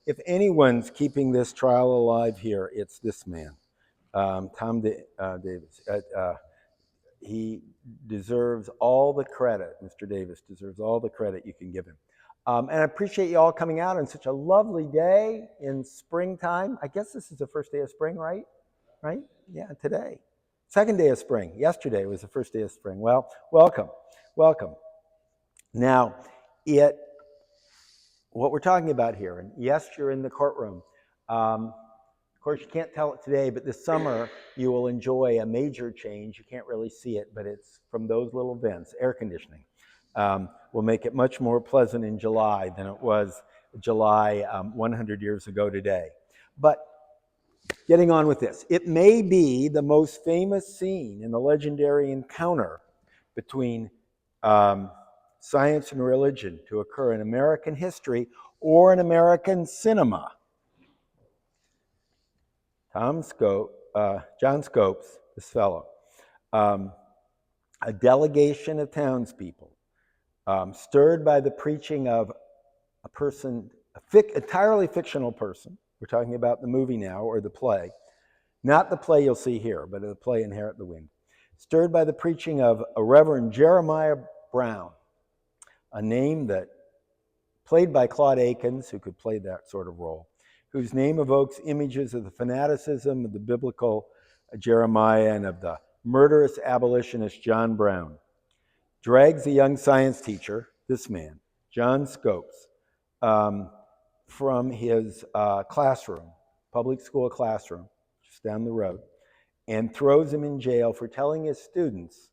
If anyone's keeping this trial alive here, it's this man, Davis. He deserves all the credit. Mr. Davis deserves all the credit you can give him. And I appreciate you all coming out on such a lovely day in springtime. I guess this is the first day of spring, right? Right? Yeah, today. Second day of spring. Yesterday was the first day of spring. Well, welcome. Welcome. Now, what we're talking about here, and yes, you're in the courtroom. Of course, you can't tell it today, but this summer you will enjoy a major change. You can't really see it, but it's from those little vents. Air conditioning will make it much more pleasant in July than it was July 100 years ago today. But getting on with this, it may be the most famous scene in the legendary encounter between science and religion to occur in American history or in American cinema. John Scopes, this fellow, a delegation of townspeople, stirred by the preaching of a person, entirely fictional person. We're talking about the movie now, or the play. Not the play you'll see here, but the play Inherit the Wind. Stirred by the preaching of a Reverend Jeremiah Brown, a name that, played by Claude Akins, who could play that sort of role, whose name evokes images of the fanaticism of the biblical Jeremiah and of the murderous abolitionist John Brown, drags a young science teacher, this man, John Scopes, from his classroom, public school classroom, just down the road, and throws him in jail for telling his students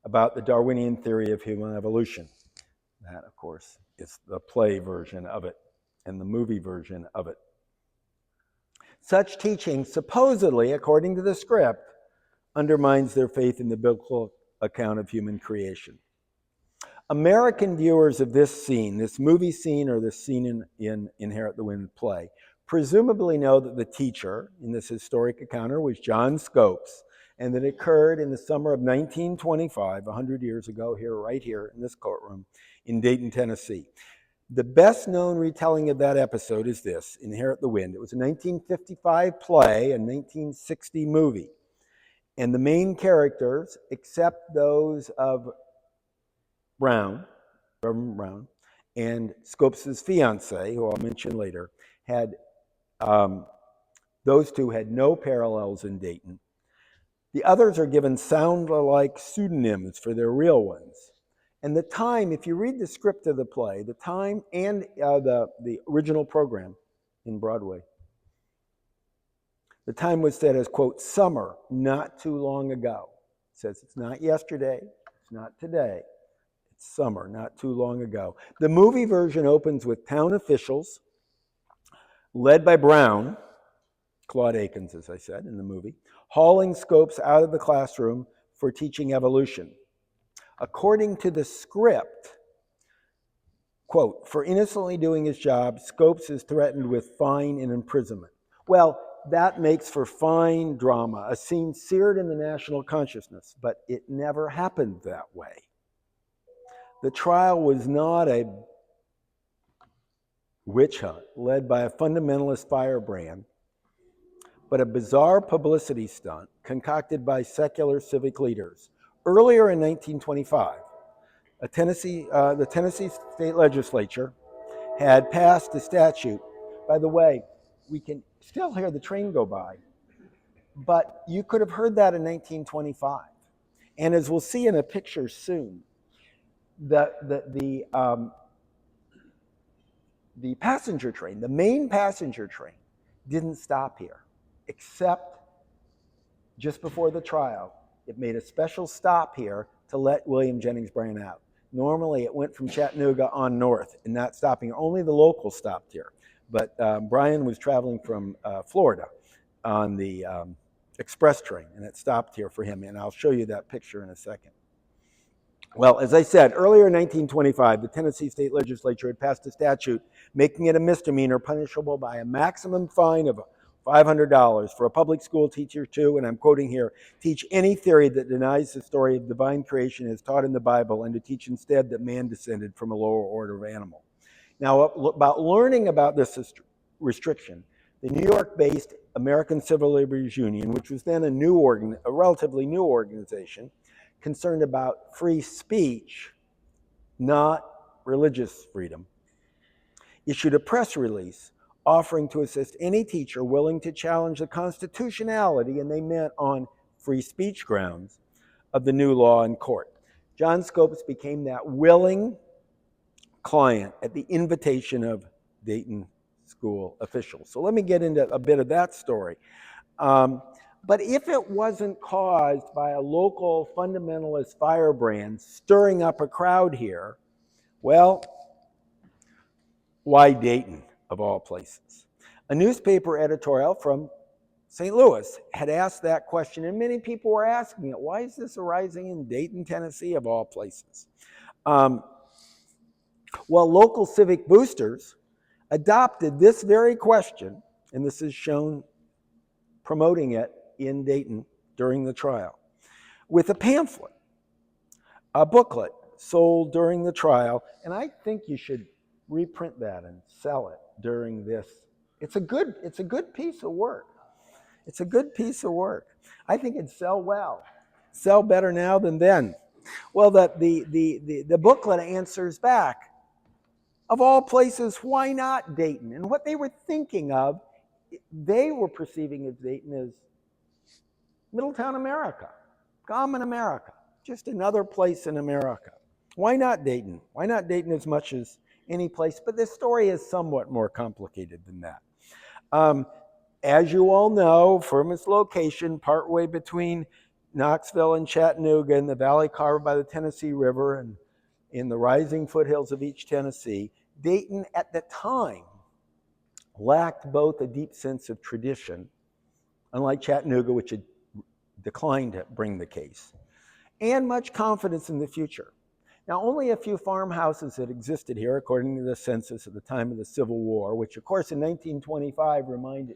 about the Darwinian theory of human evolution. That, of course, is the play version of it and the movie version of it. Such teaching, supposedly, according to the script, undermines their faith in the biblical account of human creation. American viewers of this scene, this movie scene or this scene in Inherit the Wind play, presumably know that the teacher in this historic encounter was John Scopes, and that it occurred in the summer of 1925, 100 years ago, right here in this courtroom in Dayton, Tennessee. The best known retelling of that episode is this, Inherit the Wind. It was a 1955 play, a 1960 movie. And the main characters, except those of Brown, Reverend Brown, and Scopes' fiancée, who I'll mention later, those two had no parallels in Dayton. The others are given sound-alike pseudonyms for their real ones. And the time, if you read the script of the play, the time and the original program in Broadway, the time was set as, quote, summer, not too long ago. It says it's not yesterday, it's not today, it's summer, not too long ago. The movie version opens with town officials, led by Brown, Claude Akins, as I said in the movie, hauling Scopes out of the classroom for teaching evolution. According to the script, quote, for innocently doing his job, Scopes is threatened with fine and imprisonment. Well, that makes for fine drama, a scene seared in the national consciousness, but it never happened that way. The trial was not a witch hunt led by a fundamentalist firebrand, but a bizarre publicity stunt concocted by secular civic leaders. Earlier in 1925, the Tennessee state legislature had passed a statute. By the way, we can still hear the train go by, but you could have heard that in 1925. And as we'll see in a picture soon, the passenger train, the main passenger train, didn't stop here, except just before the trial. It made a special stop here to let William Jennings Bryan out. Normally, it went from Chattanooga on north and not stopping. Only the locals stopped here. But Bryan was traveling from Florida on the express train, and it stopped here for him. And I'll show you that picture in a second. Well, as I said, earlier in 1925, the Tennessee state legislature had passed a statute making it a misdemeanor punishable by a maximum fine of $500 for a public school teacher to, and I'm quoting here, teach any theory that denies the story of divine creation as taught in the Bible, and to teach instead that man descended from a lower order of animal. Now, about learning about this restriction, the New York-based American Civil Liberties Union, which was then a relatively new organization, concerned about free speech, not religious freedom, issued a press release offering to assist any teacher willing to challenge the constitutionality, and they meant on free speech grounds, of the new law in court. John Scopes became that willing client at the invitation of Dayton school officials. So let me get into a bit of that story. But if it wasn't caused by a local fundamentalist firebrand stirring up a crowd here, well, why Dayton, of all places? A newspaper editorial from St. Louis had asked that question, and many people were asking it. Why is this arising in Dayton, Tennessee, of all places? Well, local civic boosters adopted this very question, and this is shown promoting it in Dayton during the trial, with a pamphlet, a booklet sold during the trial, and I think you should reprint that and sell it during this. It's a good piece of work. It's a good piece of work. I think it'd sell well, sell better now than then. Well, the booklet answers back, of all places, why not Dayton? And what they were thinking of, they were perceiving of Dayton as Middletown America, common America, just another place in America. Why not Dayton? Why not Dayton as much as any place? But this story is somewhat more complicated than that. As you all know, from its location partway between Knoxville and Chattanooga in the valley carved by the Tennessee River and in the rising foothills of East Tennessee, Dayton at the time lacked both a deep sense of tradition, unlike Chattanooga, which had declined to bring the case, and much confidence in the future. Now, only a few farmhouses had existed here, according to the census at the time of the Civil War, which, of course, in 1925 remained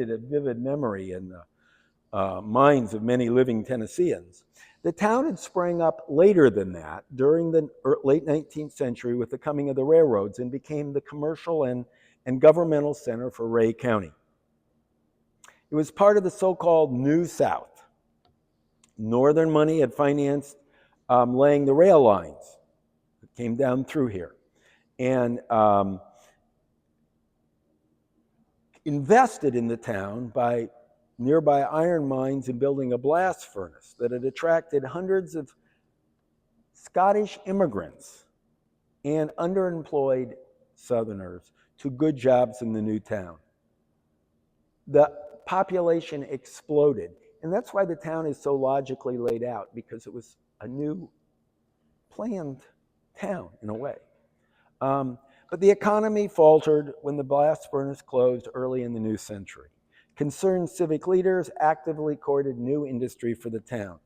a vivid memory in the minds of many living Tennesseans. The town had sprang up later than that, during the late 19th century with the coming of the railroads, and became the commercial and governmental center for Ray County. It was part of the so-called New South. Northern money had financed laying the rail lines that came down through here, and invested in the town by nearby iron mines and building a blast furnace that had attracted hundreds of Scottish immigrants and underemployed Southerners to good jobs in the new town. The population exploded, and that's why the town is so logically laid out, because it was a new planned town in a way. But the economy faltered when the blast furnace closed early in the new century. Concerned civic leaders actively courted new industry for the town,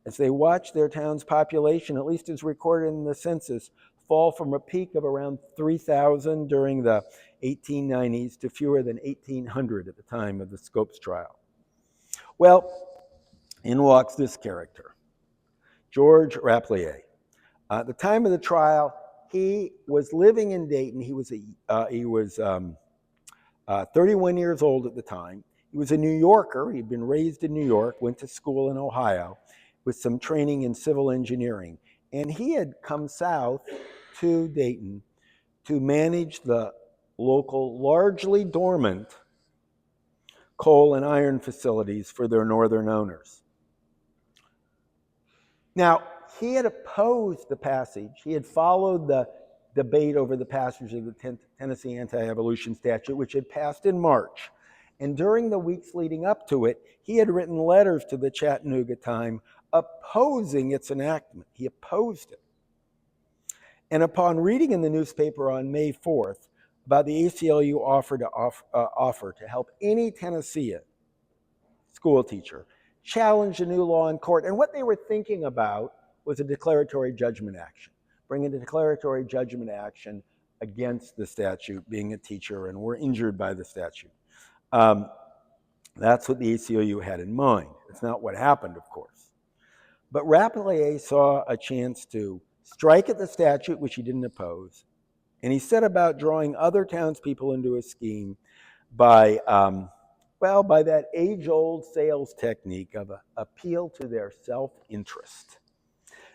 as they watched their town's population, at least as recorded in the census, fall from a peak of around 3,000 during the 1890s to fewer than 1,800 at the time of the Scopes trial. Well, in walks this character, George Rapplier. At the time of the trial, he was living in Dayton. He was 31 years old at the time. He was a New Yorker. He'd been raised in New York, went to school in Ohio with some training in civil engineering. And he had come south to Dayton to manage the local, largely dormant coal and iron facilities for their northern owners. Now, he had opposed the passage. He had followed the debate over the passage of the Tennessee Anti-Evolution Statute, which had passed in March. And during the weeks leading up to it, he had written letters to the Chattanooga Times opposing its enactment. He opposed it. And upon reading in the newspaper on May 4th about the ACLU offer to help any Tennessean school teacher challenge the new law in court, and what they were thinking about was a declaratory judgment action, bringing a declaratory judgment action against the statute, being a teacher and were injured by the statute. That's what the ACLU had in mind. It's not what happened, of course. But Rapplier saw a chance to strike at the statute, which he didn't oppose, And he set about drawing other townspeople into his scheme by, by that age-old sales technique of appeal to their self-interest.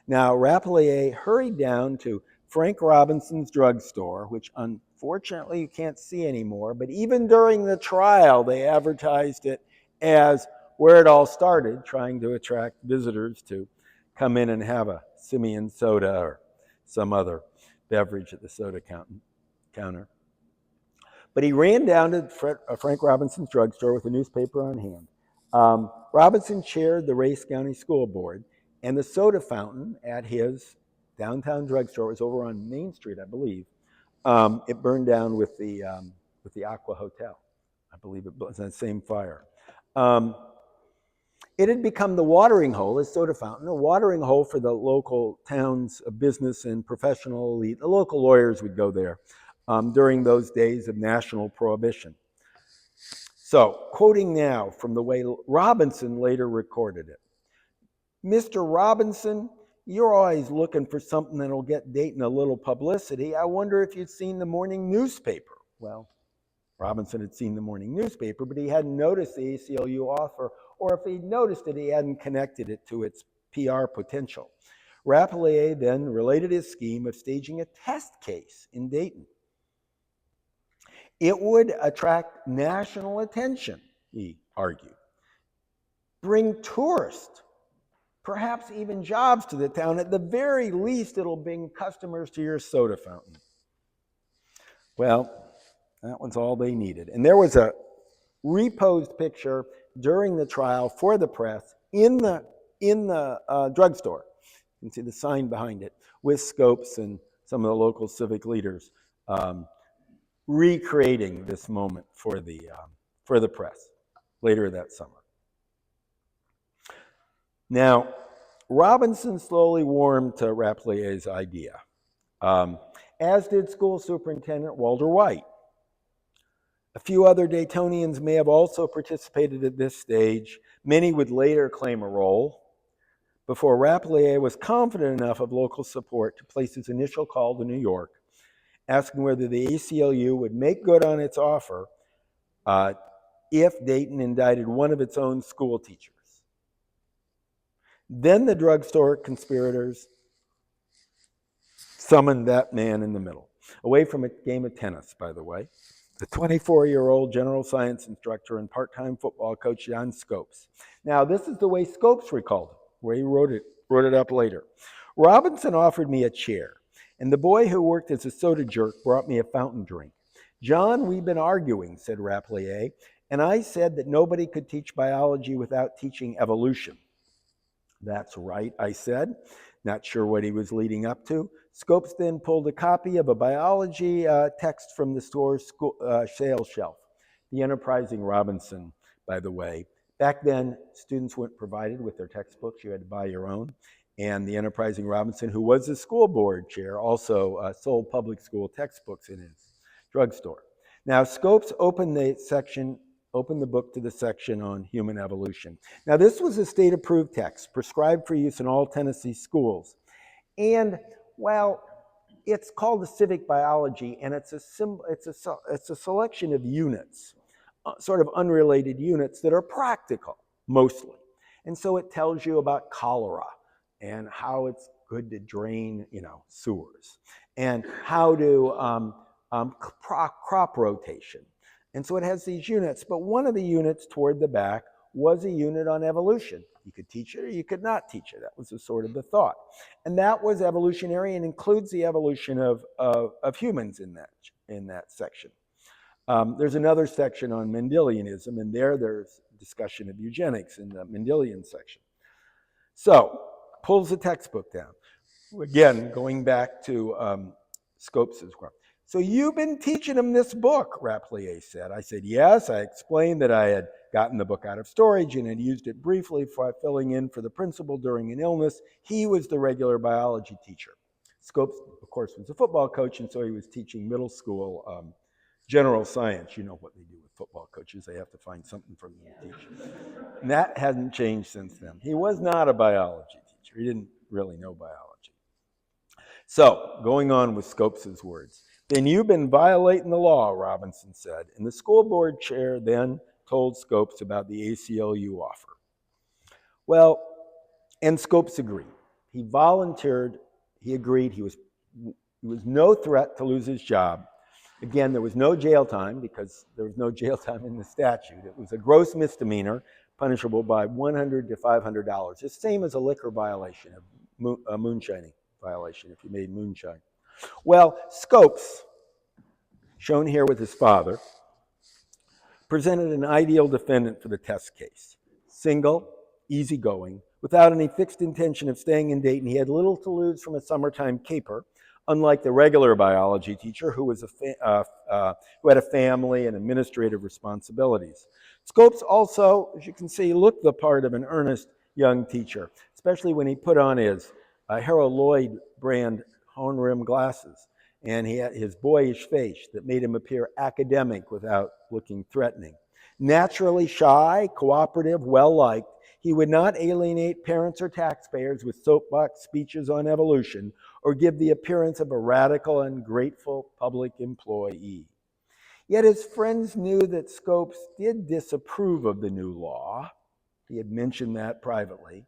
Now, Rapelier hurried down to Frank Robinson's drugstore, which unfortunately you can't see anymore, but even during the trial, they advertised it as where it all started, trying to attract visitors to come in and have a Simeon soda or some other beverage at the soda counter. But he ran down to Frank Robinson's drugstore with a newspaper on hand. Robinson chaired the Race County School Board, and the soda fountain at his downtown drugstore was over on Main Street, I believe. It burned down with the Aqua Hotel. I believe it was on the same fire. It had become the watering hole, a soda fountain, a watering hole for the local town's business and professional elite. The local lawyers would go there during those days of national prohibition. So, quoting now from the way Robinson later recorded it. Mr. Robinson, you're always looking for something that'll get Dayton a little publicity. I wonder if you'd seen the morning newspaper. Well, Robinson had seen the morning newspaper, but he hadn't noticed the ACLU offer, or if he'd noticed it, he hadn't connected it to its PR potential. Rapelier then related his scheme of staging a test case in Dayton. It would attract national attention, he argued. Bring tourists, perhaps even jobs to the town. At the very least, it'll bring customers to your soda fountain. Well, that was all they needed. And there was a reposed picture during the trial for the press in the drugstore. You can see the sign behind it with Scopes and some of the local civic leaders recreating this moment for the press later that summer. Now, Robinson slowly warmed to Rapelier's idea, as did school superintendent Walter White. A few other Daytonians may have also participated at this stage. Many would later claim a role before Rapelier was confident enough of local support to place his initial call to New York, asking whether the ACLU would make good on its offer if Dayton indicted one of its own school teachers. Then the drugstore conspirators summoned that man in the middle, away from a game of tennis, by the way, the 24-year-old general science instructor and part-time football coach John Scopes. Now, this is the way Scopes recalled it, where he wrote it up later. Robinson offered me a chair, and the boy who worked as a soda jerk brought me a fountain drink. John, we've been arguing, said Rapelier, and I said that nobody could teach biology without teaching evolution. That's right, I said, not sure what he was leading up to. Scopes then pulled a copy of a biology text from the store's sales shelf. The enterprising Robinson, by the way. Back then, students weren't provided with their textbooks. You had to buy your own. And the enterprising Robinson, who was the school board chair, also sold public school textbooks in his drugstore. Now, Scopes opened the book to the section on human evolution. Now, this was a state-approved text, prescribed for use in all Tennessee schools. And, well, it's called a civic biology, and it's a selection of units, sort of unrelated units that are practical, mostly. And so it tells you about cholera and how it's good to drain, sewers, and how to crop rotation. And so it has these units, but one of the units toward the back was a unit on evolution. You could teach it or you could not teach it. That was sort of the thought. And that was evolutionary and includes the evolution of humans in that section. There's another section on Mendelianism, and there's discussion of eugenics in the Mendelian section. So, pulls the textbook down. Again, going back to Scopes' work. So you've been teaching him this book, Rapelier said. I said, yes. I explained that I had gotten the book out of storage and had used it briefly for filling in for the principal during an illness. He was the regular biology teacher. Scopes, of course, was a football coach, and so he was teaching middle school general science. You know what they do with football coaches. They have to find something for them to teach. And that hasn't changed since then. He was not a biology teacher. He didn't really know biology. So, going on with Scopes' words. Then you've been violating the law, Robinson said, and the school board chair then told Scopes about the ACLU offer. Well, and Scopes agreed. He volunteered, he agreed, he was no threat to lose his job. Again, there was no jail time because there was no jail time in the statute. It was a gross misdemeanor, punishable by $100 to $500. It's the same as a liquor violation, a moonshining violation if you made moonshine. Well, Scopes, shown here with his father, presented an ideal defendant for the test case. Single, easygoing, without any fixed intention of staying in Dayton. He had little to lose from a summertime caper, unlike the regular biology teacher who had a family and administrative responsibilities. Scopes also, as you can see, looked the part of an earnest young teacher, especially when he put on his Harold Lloyd brand horn-rimmed glasses, and he had his boyish face that made him appear academic without looking threatening. Naturally shy, cooperative, well-liked, he would not alienate parents or taxpayers with soapbox speeches on evolution or give the appearance of a radical and grateful public employee. Yet his friends knew that Scopes did disapprove of the new law. He had mentioned that privately,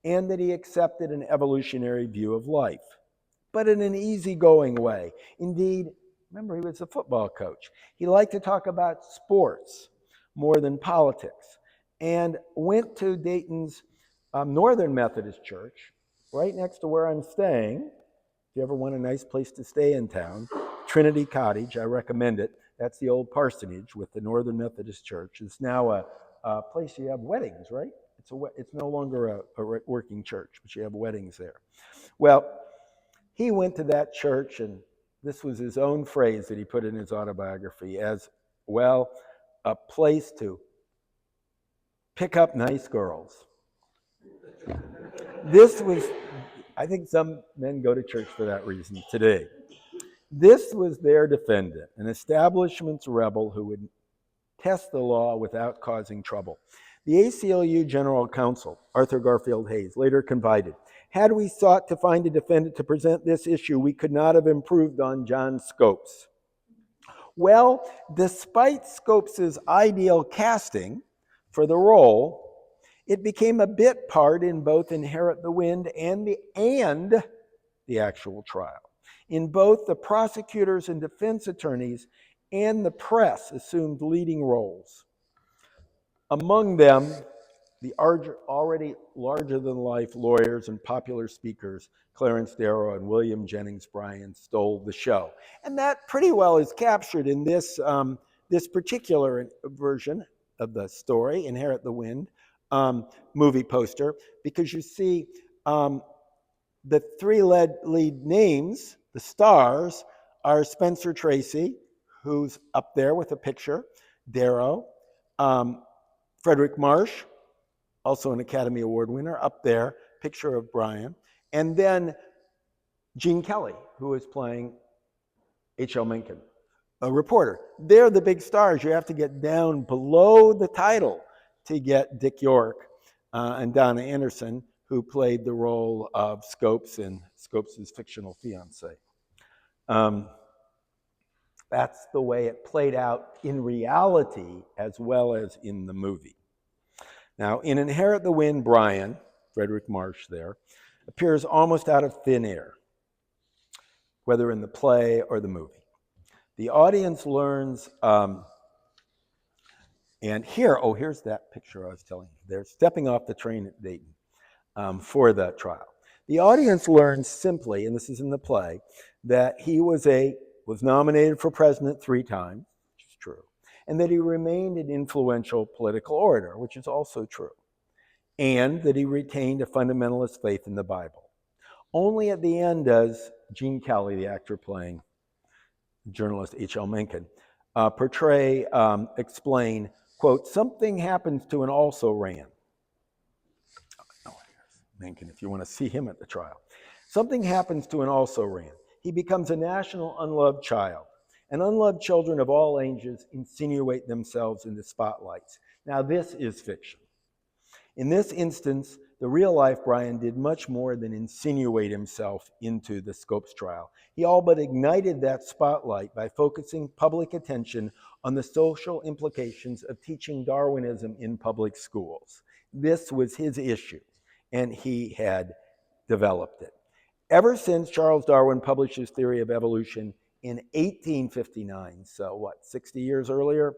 and that he accepted an evolutionary view of life, but in an easygoing way. Indeed, remember, he was a football coach. He liked to talk about sports more than politics, and went to Dayton's Northern Methodist Church, right next to where I'm staying. If you ever want a nice place to stay in town, Trinity Cottage, I recommend it. That's the old parsonage with the Northern Methodist Church. It's now a place you have weddings, right? It's no longer a working church, but you have weddings there. Well, he went to that church, and this was his own phrase that he put in his autobiography as, well, a place to pick up nice girls. This was, I think some men go to church for that reason today. This was their defendant, an establishment's rebel who would test the law without causing trouble. The ACLU General Counsel, Arthur Garfield Hayes, later confided, had we sought to find a defendant to present this issue, we could not have improved on John Scopes. Well, despite Scopes' ideal casting for the role, it became a bit part in both Inherit the Wind and the actual trial. In both, the prosecutors and defense attorneys and the press assumed leading roles. Among them, the already larger-than-life lawyers and popular speakers, Clarence Darrow and William Jennings Bryan, stole the show. And that pretty well is captured in this particular version of the story, Inherit the Wind, movie poster, because you see the three lead names, the stars, are Spencer Tracy, who's up there with a picture, Darrow, Frederick Marsh, also an Academy Award winner, up there, picture of Brian, and then Gene Kelly, who is playing H.L. Mencken, a reporter. They're the big stars. You have to get down below the title to get Dick York and Donna Anderson, who played the role of Scopes and Scopes' fictional fiance. That's the way it played out in reality as well as in the movie. Now, in Inherit the Wind, Brian, Frederick Marsh there, appears almost out of thin air, whether in the play or the movie. The audience learns, and here's that picture I was telling you. They're stepping off the train at Dayton for the trial. The audience learns simply, and this is in the play, that he was nominated for president 3 times, which is true, and that he remained an influential political orator, which is also true, and that he retained a fundamentalist faith in the Bible. Only at the end does Gene Kelly, the actor playing journalist H.L. Mencken, explain, quote, something happens to an also-ran. Mencken, if you want to see him at the trial. Something happens to an also-ran. He becomes a national unloved child. And unloved children of all ages insinuate themselves into spotlights. Now, this is fiction. In this instance, the real-life Bryan did much more than insinuate himself into the Scopes trial. He all but ignited that spotlight by focusing public attention on the social implications of teaching Darwinism in public schools. This was his issue, and he had developed it. Ever since Charles Darwin published his theory of evolution in 1859, so what, 60 years earlier?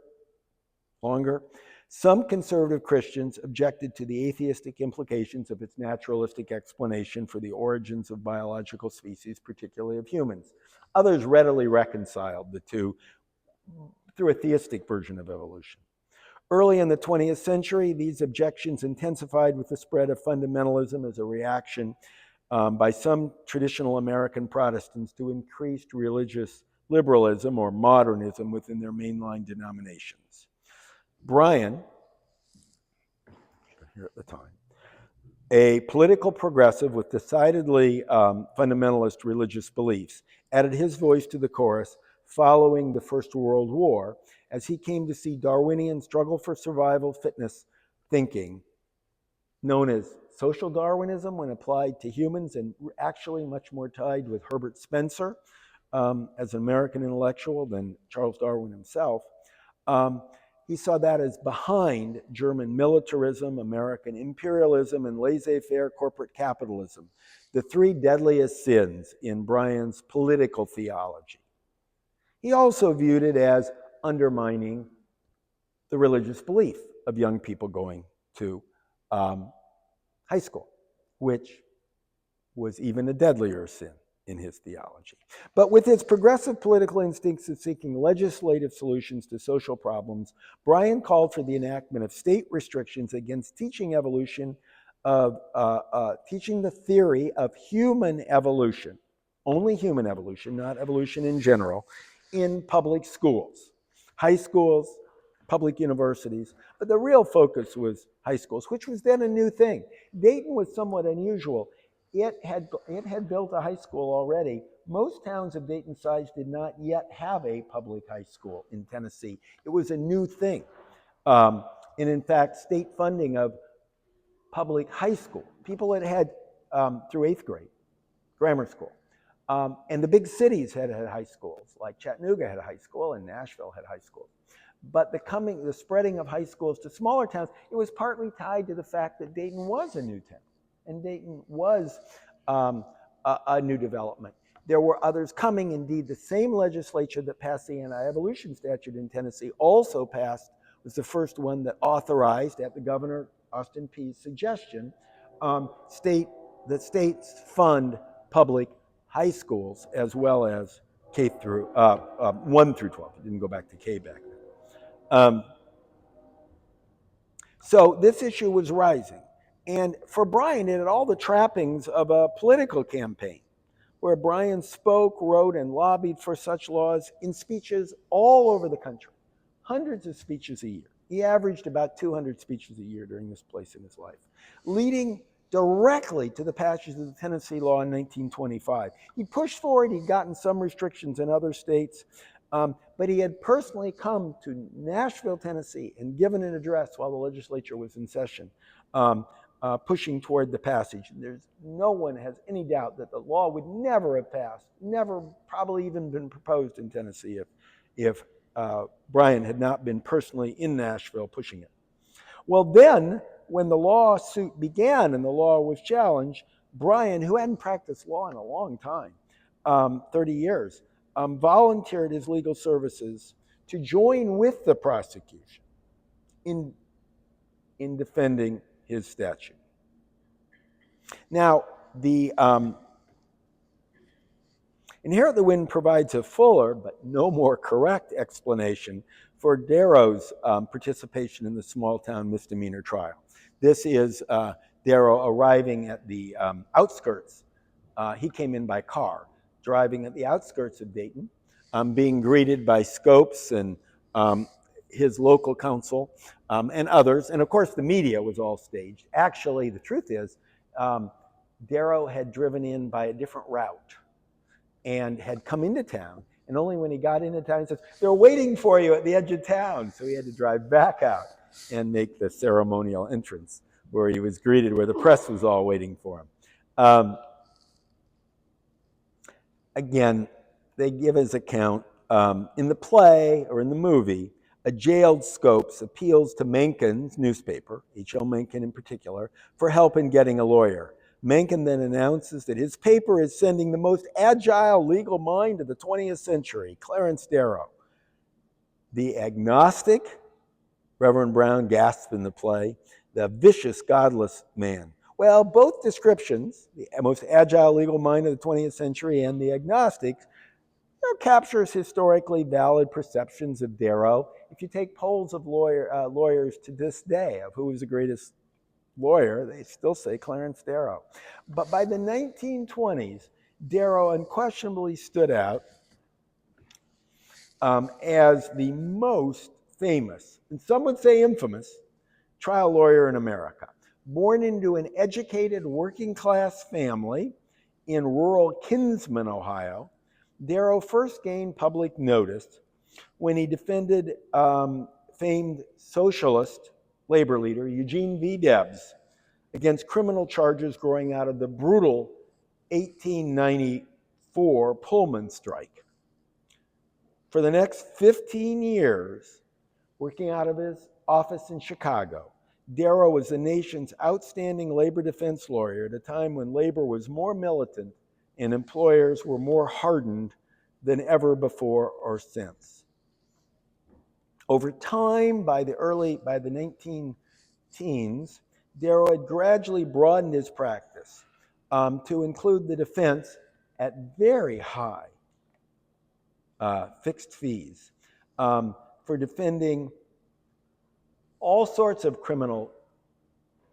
Longer? Some conservative Christians objected to the atheistic implications of its naturalistic explanation for the origins of biological species, particularly of humans. Others readily reconciled the two through a theistic version of evolution. Early in the 20th century, these objections intensified with the spread of fundamentalism as a reaction by some traditional American Protestants to increased religious liberalism or modernism within their mainline denominations. Bryan, here at the time, a political progressive with decidedly fundamentalist religious beliefs, added his voice to the chorus following the First World War as he came to see Darwinian struggle for survival fitness thinking, known as social Darwinism when applied to humans, and actually much more tied with Herbert Spencer as an American intellectual than Charles Darwin himself. He saw that as behind German militarism, American imperialism, and laissez-faire corporate capitalism, the three deadliest sins in Bryan's political theology. He also viewed it as undermining the religious belief of young people going to high school, which was even a deadlier sin in his theology. But with its progressive political instincts of seeking legislative solutions to social problems, Bryan called for the enactment of state restrictions against teaching evolution, teaching the theory of human evolution, only human evolution, not evolution in general, in public schools, high schools, public universities, but the real focus was high schools, which was then a new thing. Dayton was somewhat unusual. It had built a high school already. Most towns of Dayton size did not yet have a public high school in Tennessee. It was a new thing. And in fact, state funding of public high school, people had through 8th grade, grammar school. And the big cities had high schools, like Chattanooga had a high school and Nashville had high schools. But the spreading of high schools to smaller towns, it was partly tied to the fact that Dayton was a new town. And Dayton was a new development. There were others coming. Indeed, the same legislature that passed the anti-evolution statute in Tennessee also was the first one that authorized, at the Governor Austin Peay's suggestion, that states fund public high schools as well as K through 1 through 12. It didn't go back to K back then. So this issue was rising. And for Bryan, it had all the trappings of a political campaign, where Bryan spoke, wrote, and lobbied for such laws in speeches all over the country, hundreds of speeches a year. He averaged about 200 speeches a year during this place in his life, leading directly to the passage of the Tennessee law in 1925. He pushed forward. He'd gotten some restrictions in other states, but he had personally come to Nashville, Tennessee, and given an address while the legislature was in session, pushing toward the passage. No one has any doubt that the law would never have passed, never probably even been proposed in Tennessee if Bryan had not been personally in Nashville pushing it. Well, then, when the lawsuit began and the law was challenged, Bryan, who hadn't practiced law in a long time, 30 years, volunteered his legal services to join with the prosecution in defending his statute. Now, the Inherit the Wind provides a fuller but no more correct explanation for Darrow's participation in the small town misdemeanor trial. This is Darrow arriving at the outskirts. He came in by car, driving at the outskirts of Dayton, being greeted by Scopes and his local council and others. And of course, the media was all staged. Actually, the truth is, Darrow had driven in by a different route and had come into town. And only when he got into town, he says, "They're waiting for you at the edge of town." So he had to drive back out and make the ceremonial entrance. where he was greeted, where the press was all waiting for him. Again, they give his account. In the play or in the movie, a jailed Scopes appeals to Mencken's newspaper, H.L. Mencken in particular, for help in getting a lawyer. Mencken then announces that his paper is sending the most agile legal mind of the 20th century, Clarence Darrow. The agnostic, Reverend Brown gasps in the play, the vicious, godless man. Well, both descriptions, the most agile legal mind of the 20th century and the agnostic, captures historically valid perceptions of Darrow. If you take polls of lawyers to this day of who was the greatest lawyer, they still say Clarence Darrow. But by the 1920s, Darrow unquestionably stood out as the most famous, and some would say infamous, trial lawyer in America. Born into an educated working class family in rural Kinsman, Ohio, Darrow first gained public notice when he defended famed socialist labor leader Eugene V. Debs against criminal charges growing out of the brutal 1894 Pullman strike. For the next 15 years, working out of his office in Chicago, Darrow was the nation's outstanding labor defense lawyer at a time when labor was more militant and employers were more hardened than ever before or since. Over time, by the 19 teens, Darrow had gradually broadened his practice to include the defense at very high fixed fees for defending all sorts of criminal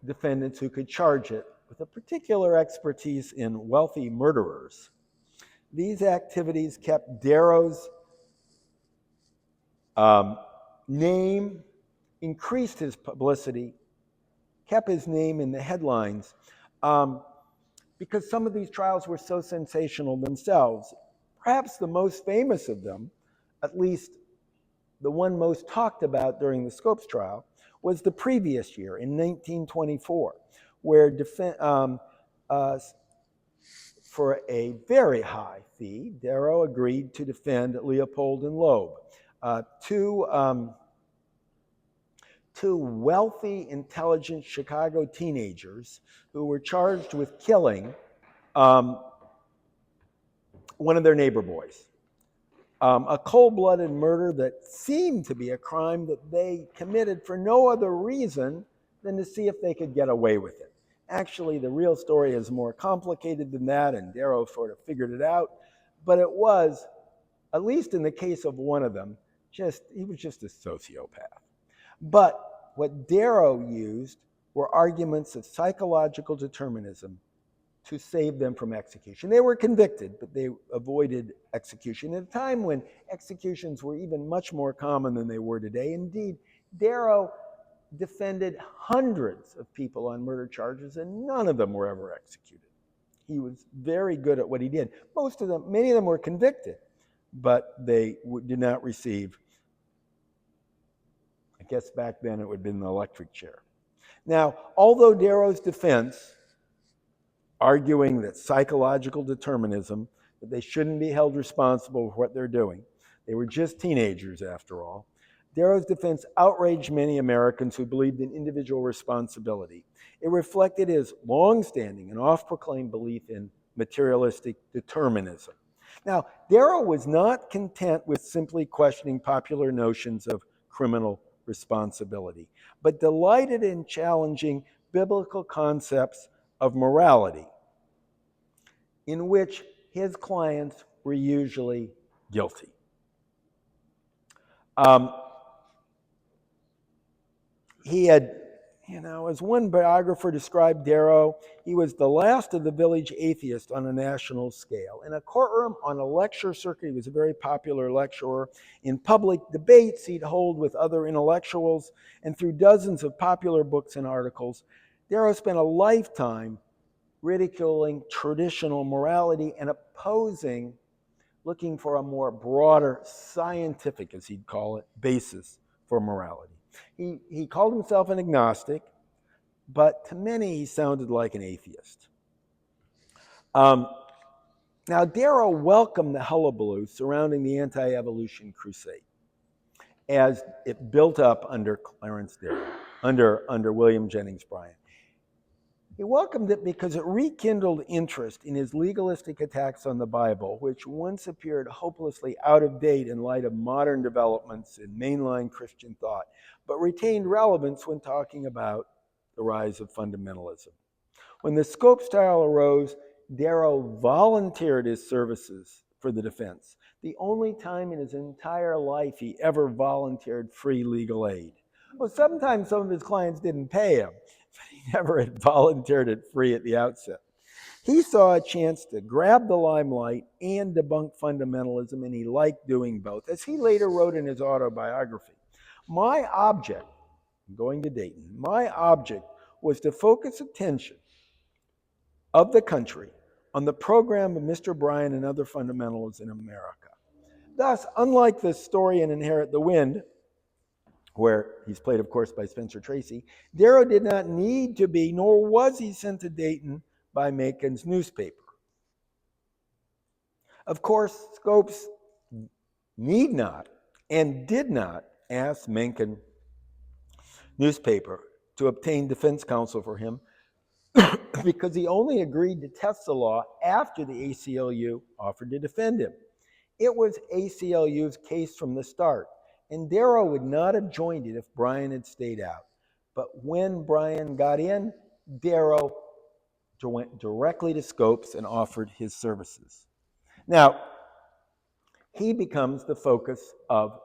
defendants who could charge it, with a particular expertise in wealthy murderers. These activities kept Darrow's name, increased his publicity, kept his name in the headlines, because some of these trials were so sensational themselves. Perhaps the most famous of them, at least the one most talked about during the Scopes trial, was the previous year in 1924, where for a very high fee, Darrow agreed to defend Leopold and Loeb, two wealthy, intelligent Chicago teenagers who were charged with killing one of their neighbor boys. A cold-blooded murder that seemed to be a crime that they committed for no other reason than to see if they could get away with it. Actually, the real story is more complicated than that, and Darrow sort of figured it out. But it was, at least in the case of one of them, he was just a sociopath. But what Darrow used were arguments of psychological determinism to save them from execution. They were convicted, but they avoided execution at a time when executions were even much more common than they were today. Indeed, Darrow defended hundreds of people on murder charges, and none of them were ever executed. He was very good at what he did. Many of them were convicted, but they did not receive, I guess back then it would have been the electric chair. Now, although Darrow's defense, arguing that psychological determinism, that they shouldn't be held responsible for what they're doing, they were just teenagers after all, Darrow's defense outraged many Americans who believed in individual responsibility. It reflected his long-standing and oft-proclaimed belief in materialistic determinism. Now, Darrow was not content with simply questioning popular notions of criminal responsibility, but delighted in challenging biblical concepts of morality, in which his clients were usually guilty. He had, as one biographer described Darrow, he was the last of the village atheists on a national scale. In a courtroom, on a lecture circuit, he was a very popular lecturer. In public debates, he'd hold with other intellectuals, and through dozens of popular books and articles, Darrow spent a lifetime ridiculing traditional morality and looking for a more broader scientific, as he'd call it, basis for morality. He called himself an agnostic, but to many he sounded like an atheist. Now, Darrow welcomed the hullabaloo surrounding the anti-evolution crusade as it built up under Clarence Darrow, under William Jennings Bryan. He welcomed it because it rekindled interest in his legalistic attacks on the Bible, which once appeared hopelessly out of date in light of modern developments in mainline Christian thought, but retained relevance when talking about the rise of fundamentalism. When the Scopes trial arose, Darrow volunteered his services for the defense, the only time in his entire life he ever volunteered free legal aid. Well, sometimes some of his clients didn't pay him, but he never had volunteered it free at the outset. He saw a chance to grab the limelight and debunk fundamentalism, and he liked doing both. As he later wrote in his autobiography, my object, going to Dayton, my object was to focus attention of the country on the program of Mr. Bryan and other fundamentalists in America. Thus, unlike the story in Inherit the Wind, where he's played, of course, by Spencer Tracy, Darrow did not need to be, nor was he sent to Dayton by Macon's newspaper. Of course, Scopes need not and did not ask Mencken newspaper to obtain defense counsel for him because he only agreed to test the law after the ACLU offered to defend him. It was ACLU's case from the start, and Darrow would not have joined it if Bryan had stayed out. But when Bryan got in, Darrow went directly to Scopes and offered his services. Now, he becomes the focus of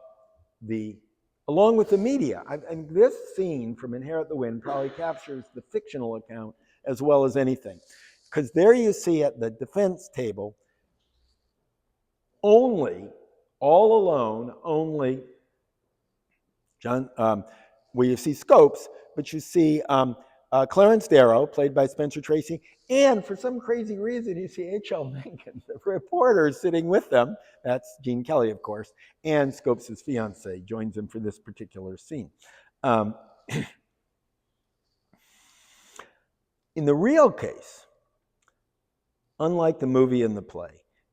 along with the media. And this scene from Inherit the Wind probably captures the fictional account as well as anything. Because there you see at the defense table, all alone, John, where you see Scopes, but you see Clarence Darrow, played by Spencer Tracy, and for some crazy reason, you see H.L. Mencken, the reporter, sitting with them. That's Gene Kelly, of course, and Scopes' fiance joins him for this particular scene. In the real case, unlike the movie and the play,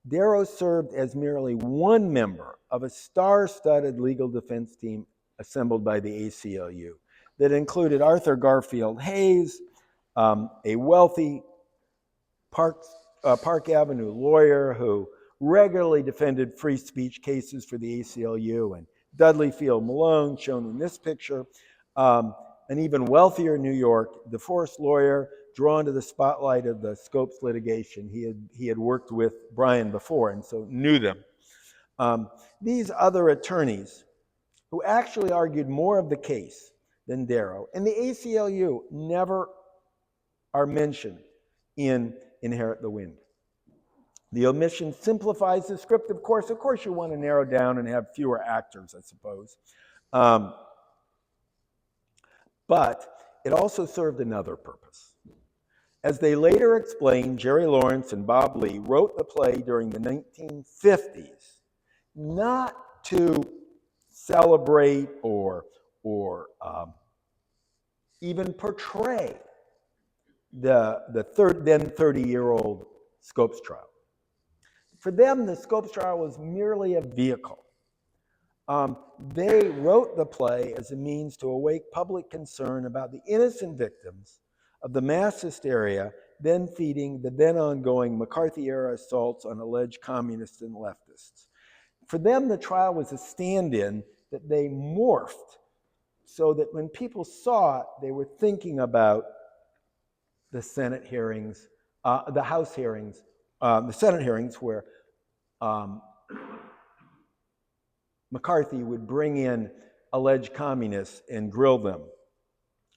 Darrow served as merely one member of a star-studded legal defense team assembled by the ACLU that included Arthur Garfield Hayes, a wealthy Park Avenue lawyer who regularly defended free speech cases for the ACLU, and Dudley Field Malone, shown in this picture, an even wealthier New York divorce lawyer drawn to the spotlight of the Scopes litigation. He had worked with Bryan before and so knew them. These other attorneys who actually argued more of the case than Darrow, and the ACLU never are mentioned in Inherit the Wind. The omission simplifies the script, of course. Of course, you want to narrow down and have fewer actors, I suppose. But it also served another purpose. As they later explained, Jerry Lawrence and Bob Lee wrote the play during the 1950s, not to celebrate or even portray the then 30-year-old Scopes trial. For them, the Scopes trial was merely a vehicle. They wrote the play as a means to awake public concern about the innocent victims of the mass hysteria then feeding the then ongoing McCarthy-era assaults on alleged communists and leftists. For them, the trial was a stand-in that they morphed so that when people saw it, they were thinking about the Senate hearings, the House hearings, the Senate hearings where McCarthy would bring in alleged communists and grill them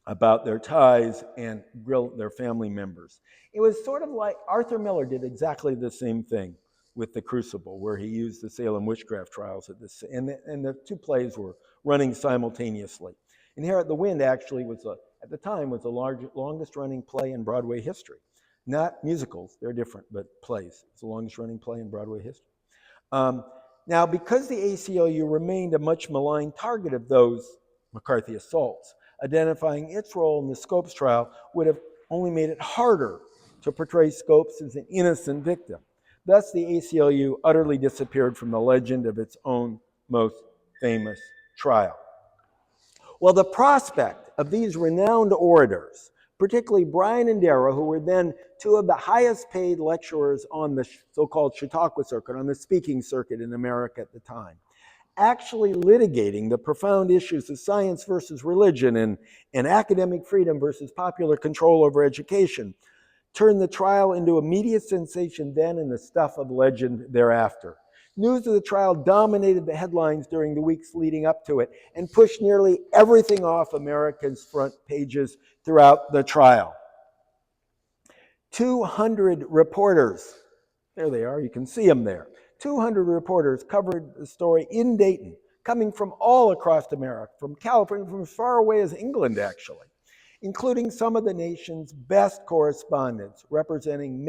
about their ties and grill their family members. It was sort of like Arthur Miller did exactly the same thing with The Crucible, where he used the Salem witchcraft trials at this, and the two plays were running simultaneously. Inherit the Wind actually was, at the time, was the longest running play in Broadway history. Not musicals, they're different, but plays. It's the longest running play in Broadway history. Now, because the ACLU remained a much maligned target of those McCarthy assaults, identifying its role in the Scopes trial would have only made it harder to portray Scopes as an innocent victim. Thus, the ACLU utterly disappeared from the legend of its own most famous trial. Well, the prospect of these renowned orators, particularly Bryan and Darrow, who were then two of the highest paid lecturers on the so-called Chautauqua circuit, on the speaking circuit in America at the time, actually litigating the profound issues of science versus religion and academic freedom versus popular control over education, turned the trial into a media sensation then and the stuff of legend thereafter. News of the trial dominated the headlines during the weeks leading up to it and pushed nearly everything off America's front pages throughout the trial. 200 reporters, there they are, you can see them there. 200 reporters covered the story in Dayton, coming from all across America, from California, from as far away as England, actually, including some of the nation's best correspondents, representing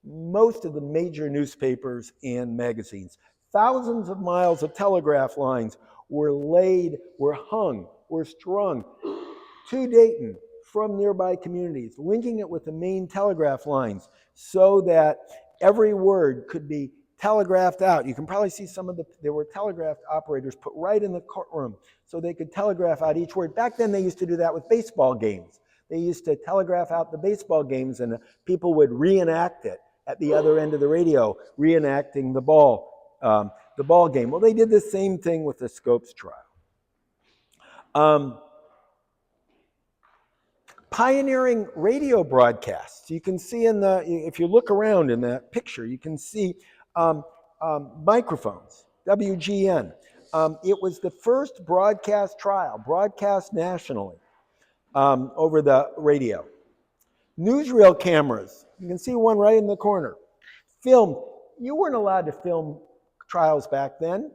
most of the major newspapers and magazines. Thousands of miles of telegraph lines were hung, were strung to Dayton from nearby communities, linking it with the main telegraph lines so that every word could be telegraphed out. You can probably see there were telegraph operators put right in the courtroom so they could telegraph out each word. Back then they used to do that with baseball games. They used to telegraph out the baseball games and people would reenact it at the other end of the radio, reenacting the ball game. Well, they did the same thing with the Scopes trial. Pioneering radio broadcasts. You can see if you look around in that picture, you can see microphones, WGN. It was the first broadcast trial, broadcast nationally over the radio. Newsreel cameras, you can see one right in the corner. Film, you weren't allowed to film trials back then.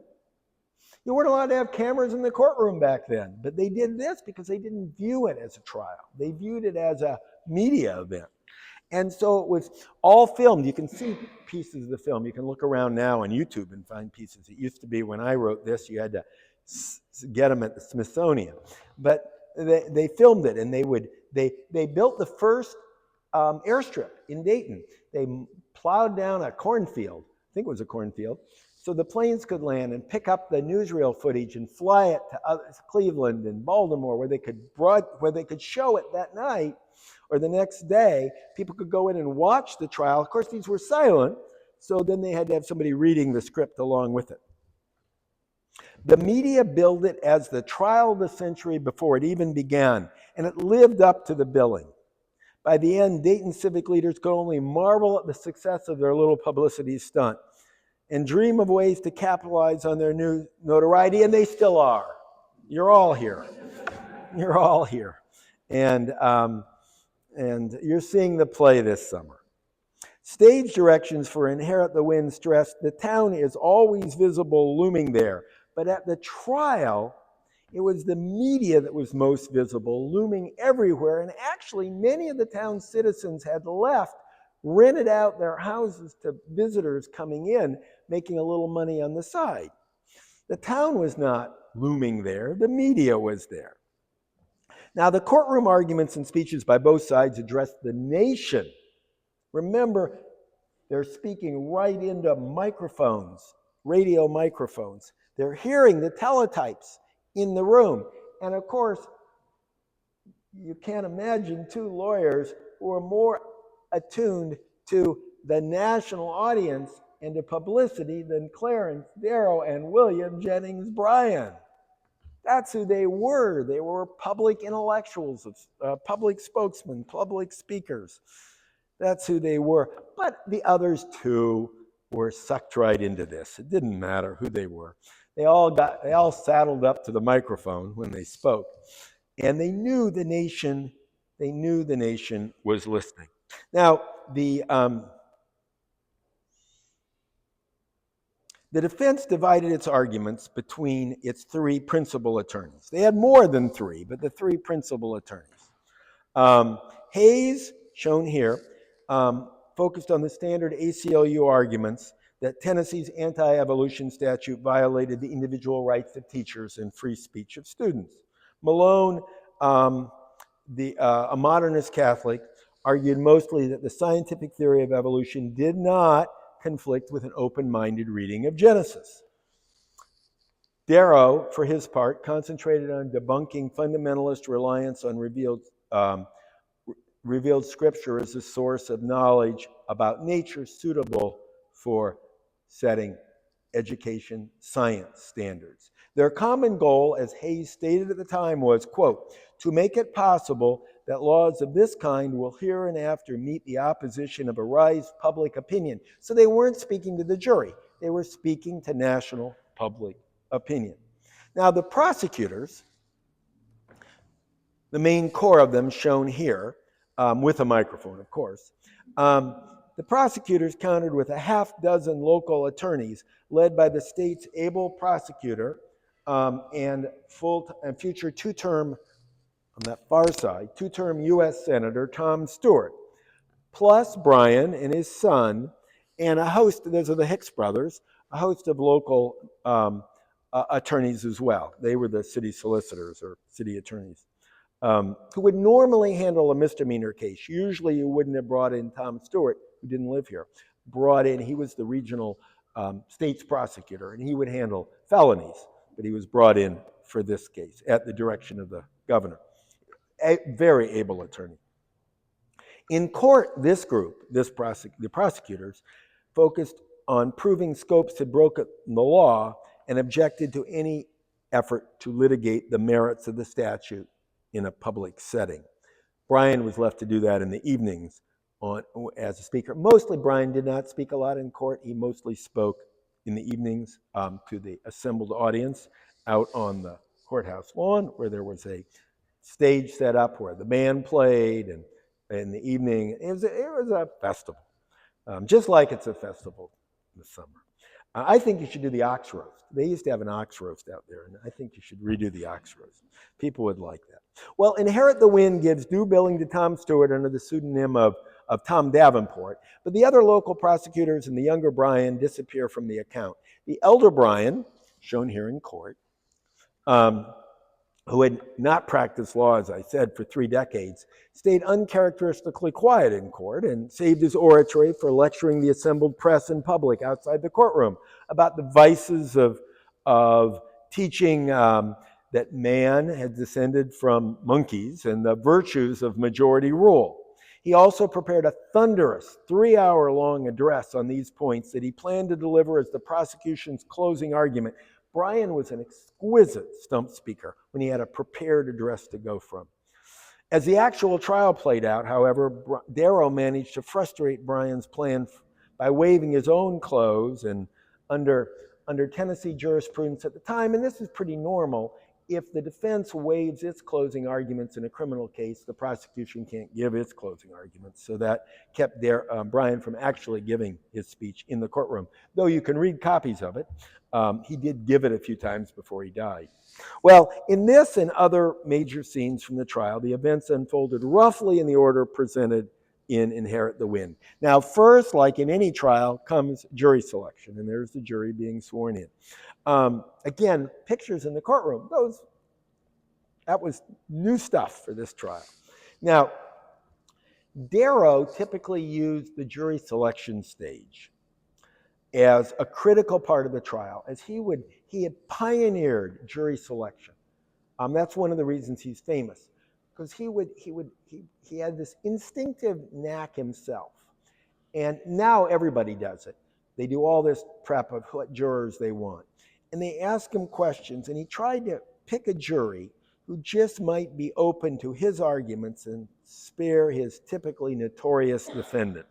You weren't allowed to have cameras in the courtroom back then, but they did this because they didn't view it as a trial. They viewed it as a media event. And so it was all filmed. You can see pieces of the film. You can look around now on YouTube and find pieces. It used to be when I wrote this, you had to get them at the Smithsonian. But they filmed it, and they built the first airstrip in Dayton. They plowed down a cornfield. I think it was a cornfield. So the planes could land and pick up the newsreel footage and fly it to Cleveland and Baltimore, where they could show it that night or the next day. People could go in and watch the trial. Of course, these were silent, so then they had to have somebody reading the script along with it. The media billed it as the trial of the century before it even began, and it lived up to the billing. By the end, Dayton civic leaders could only marvel at the success of their little publicity stunt and dream of ways to capitalize on their new notoriety, and they still are. You're all here. You're all here. And you're seeing the play this summer. Stage directions for Inherit the Wind stressed the town is always visible, looming there. But at the trial, it was the media that was most visible, looming everywhere. And actually, many of the town's citizens had left, rented out their houses to visitors coming in, making a little money on the side. The town was not looming there. The media was there. Now, the courtroom arguments and speeches by both sides addressed the nation. Remember, they're speaking right into microphones, radio microphones. They're hearing the teletypes in the room. And of course, you can't imagine two lawyers who are more attuned to the national audience and to publicity than Clarence Darrow and William Jennings Bryan. That's who they were. They were public intellectuals, public spokesmen, public speakers. That's who they were. But the others too were sucked right into this. It didn't matter who they were. They all saddled up to the microphone when they spoke. And they knew the nation was listening. Now, the defense divided its arguments between its three principal attorneys. They had more than three, but the three principal attorneys. Hayes, shown here, focused on the standard ACLU arguments that Tennessee's anti-evolution statute violated the individual rights of teachers and free speech of students. Malone a modernist Catholic, argued mostly that the scientific theory of evolution did not conflict with an open-minded reading of Genesis. Darrow, for his part, concentrated on debunking fundamentalist reliance on revealed scripture as a source of knowledge about nature suitable for setting education science standards. Their common goal, as Hayes stated at the time, was, quote, to make it possible that laws of this kind will hereinafter meet the opposition of a rise public opinion. So they weren't speaking to the jury. They were speaking to national public opinion. Now, the prosecutors, the main core of them shown here, with a microphone, of course. The prosecutors countered with a half dozen local attorneys led by the state's able prosecutor and future two-term, on that far side, two-term U.S. Senator Tom Stewart, plus Bryan and his son, and a host, those are the Hicks brothers, a host of local attorneys as well. They were the city solicitors or city attorneys. Who would normally handle a misdemeanor case. Usually you wouldn't have brought in Tom Stewart, who didn't live here. He was the regional state's prosecutor, and he would handle felonies, but he was brought in for this case at the direction of the governor. A very able attorney. In court, this group, the prosecutors, focused on proving Scopes had broken the law and objected to any effort to litigate the merits of the statute in a public setting. Bryan was left to do that in the evenings as a speaker. Mostly Bryan did not speak a lot in court. He mostly spoke in the evenings to the assembled audience out on the courthouse lawn, where there was a stage set up where the band played, and in the evening it was a festival, just like it's a festival in the summer. I think you should do the ox roast. They used to have an ox roast out there, and I think you should redo the ox roast. People would like that. Well, Inherit the Wind gives due billing to Tom Stewart under the pseudonym of Tom Davenport, but the other local prosecutors and the younger Bryan disappear from the account. The elder Bryan, shown here in court, who had not practiced law, as I said, for 3 decades, stayed uncharacteristically quiet in court and saved his oratory for lecturing the assembled press and public outside the courtroom about the vices of teaching that man had descended from monkeys and the virtues of majority rule. He also prepared a thunderous 3-hour-long address on these points that he planned to deliver as the prosecution's closing argument. Bryan was an exquisite stump speaker when he had a prepared address to go from. As the actual trial played out, however, Darrow managed to frustrate Bryan's plan by waiving his own close, and under Tennessee jurisprudence at the time, and this is pretty normal, if the defense waives its closing arguments in a criminal case, the prosecution can't give its closing arguments. So that kept Bryan from actually giving his speech in the courtroom. Though you can read copies of it, he did give it a few times before he died. Well, in this and other major scenes from the trial, the events unfolded roughly in the order presented in Inherit the Wind. Now, first, like in any trial, comes jury selection, and there's the jury being sworn in. Again, pictures in the courtroom. That was new stuff for this trial. Now, Darrow typically used the jury selection stage as a critical part of the trial, as he had pioneered jury selection. That's one of the reasons he's famous, because he had this instinctive knack himself, and now everybody does it. They do all this prep of what jurors they want, and they ask him questions, and he tried to pick a jury who just might be open to his arguments and spare his typically notorious defendant.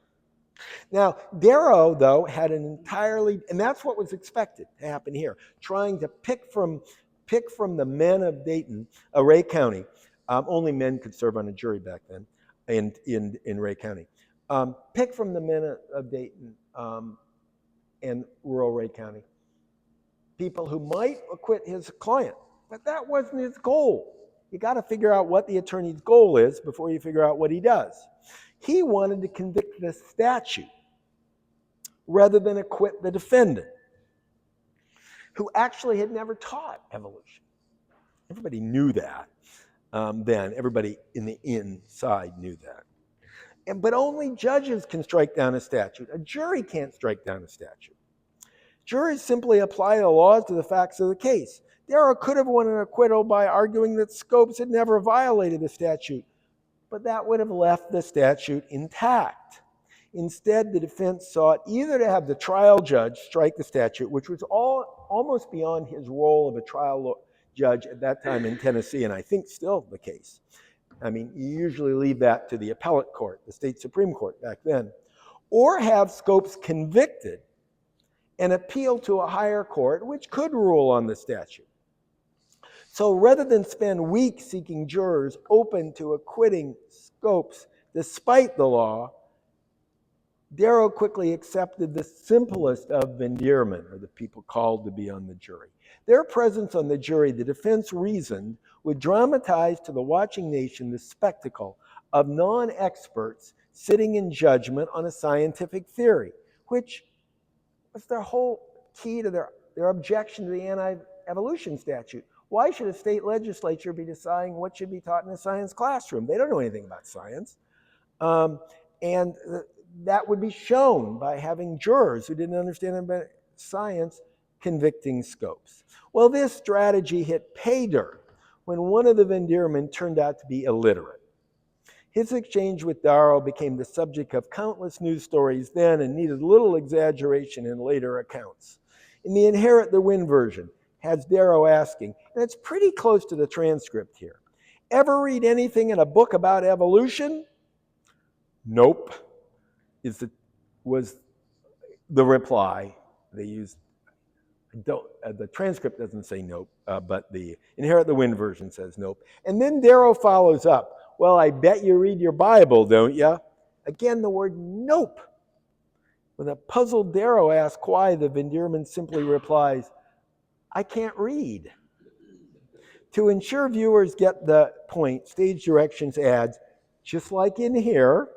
Now, Darrow, though, had an entirely, and that's what was expected to happen here, trying to pick from the men of Dayton, Ray County. Only men could serve on a jury back then in Ray County. Pick from the men of Dayton and rural Ray County, people who might acquit his client, but that wasn't his goal. You got to figure out what the attorney's goal is before you figure out what he does. He wanted to convict the statute rather than acquit the defendant, who actually had never taught evolution. Everybody knew that. then. Everybody in the inside knew that. But only judges can strike down a statute. A jury can't strike down a statute. Juries simply apply the laws to the facts of the case. Darrow could have won an acquittal by arguing that Scopes had never violated the statute, but that would have left the statute intact. Instead, the defense sought either to have the trial judge strike the statute, which was almost beyond his role of a trial judge at that time in Tennessee, and I think still the case. I mean, you usually leave that to the appellate court, the state Supreme Court back then, or have Scopes convicted and appeal to a higher court, which could rule on the statute. So rather than spend weeks seeking jurors open to acquitting Scopes despite the law, Darrow quickly accepted the simplest of vendeermen, or the people called to be on the jury. Their presence on the jury, the defense reasoned, would dramatize to the watching nation the spectacle of non-experts sitting in judgment on a scientific theory, which was their whole key to their objection to the anti-evolution statute. Why should a state legislature be deciding what should be taught in a science classroom? They don't know anything about science. And that would be shown by having jurors who didn't understand about science convicting Scopes. Well, this strategy hit pay dirt when one of the vendeermen turned out to be illiterate. His exchange with Darrow became the subject of countless news stories then and needed little exaggeration in later accounts. In the Inherit the Wind version, has Darrow asking, and it's pretty close to the transcript here, ever read anything in a book about evolution? Nope, was the reply. They used, the transcript doesn't say nope, but the Inherit the Wind version says nope. And then Darrow follows up, well, I bet you read your Bible, don't you? Again, the word nope. When a puzzled Darrow asks why, the vendeerman simply replies, I can't read. To ensure viewers get the point, Stage Directions adds, just like in here,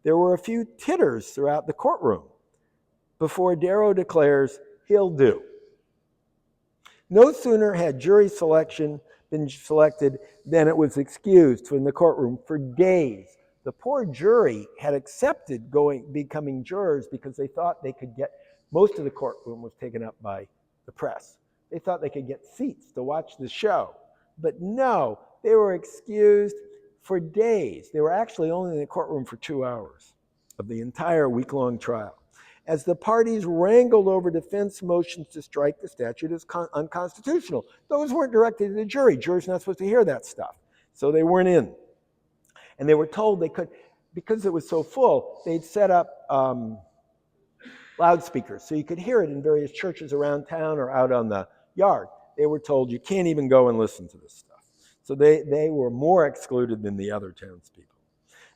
there were a few titters throughout the courtroom before Darrow declares he'll do. No sooner had jury selection been selected than it was excused from the courtroom for days. The poor jury had accepted becoming jurors because they thought they could get, most of the courtroom was taken up by the press. They thought they could get seats to watch the show. But no, they were excused for days. They were actually only in the courtroom for 2 hours of the entire week-long trial. As the parties wrangled over defense motions to strike the statute as unconstitutional. Those weren't directed to the jury. Jurors are not supposed to hear that stuff. So they weren't in. And they were told they could, because it was so full, they'd set up loudspeakers so you could hear it in various churches around town or out on the yard. They were told you can't even go and listen to this stuff. So they were more excluded than the other townspeople.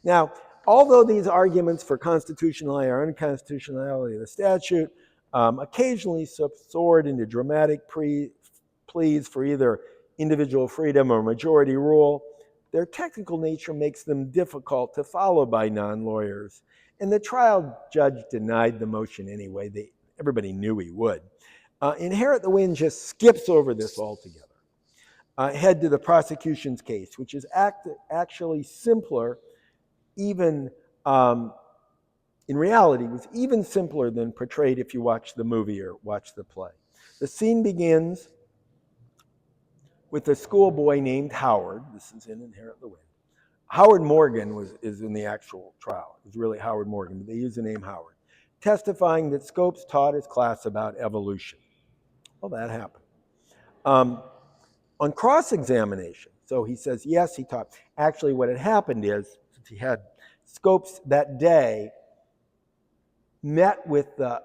Now, although these arguments for constitutionality or unconstitutionality of the statute occasionally soared into dramatic pleas for either individual freedom or majority rule, their technical nature makes them difficult to follow by non-lawyers. And the trial judge denied the motion anyway. Everybody knew he would. Inherit the Wind just skips over this altogether. Head to the prosecution's case, which is actually simpler, even in reality, was even simpler than portrayed if you watch the movie or watch the play. The scene begins with a schoolboy named Howard. This is in Inherit the Wind. Howard Morgan is in the actual trial. It was really Howard Morgan, but they use the name Howard, testifying that Scopes taught his class about evolution. Well, that happened. On cross-examination, so he says, yes, he taught. Actually, what had happened is, since he had Scopes that day, met with the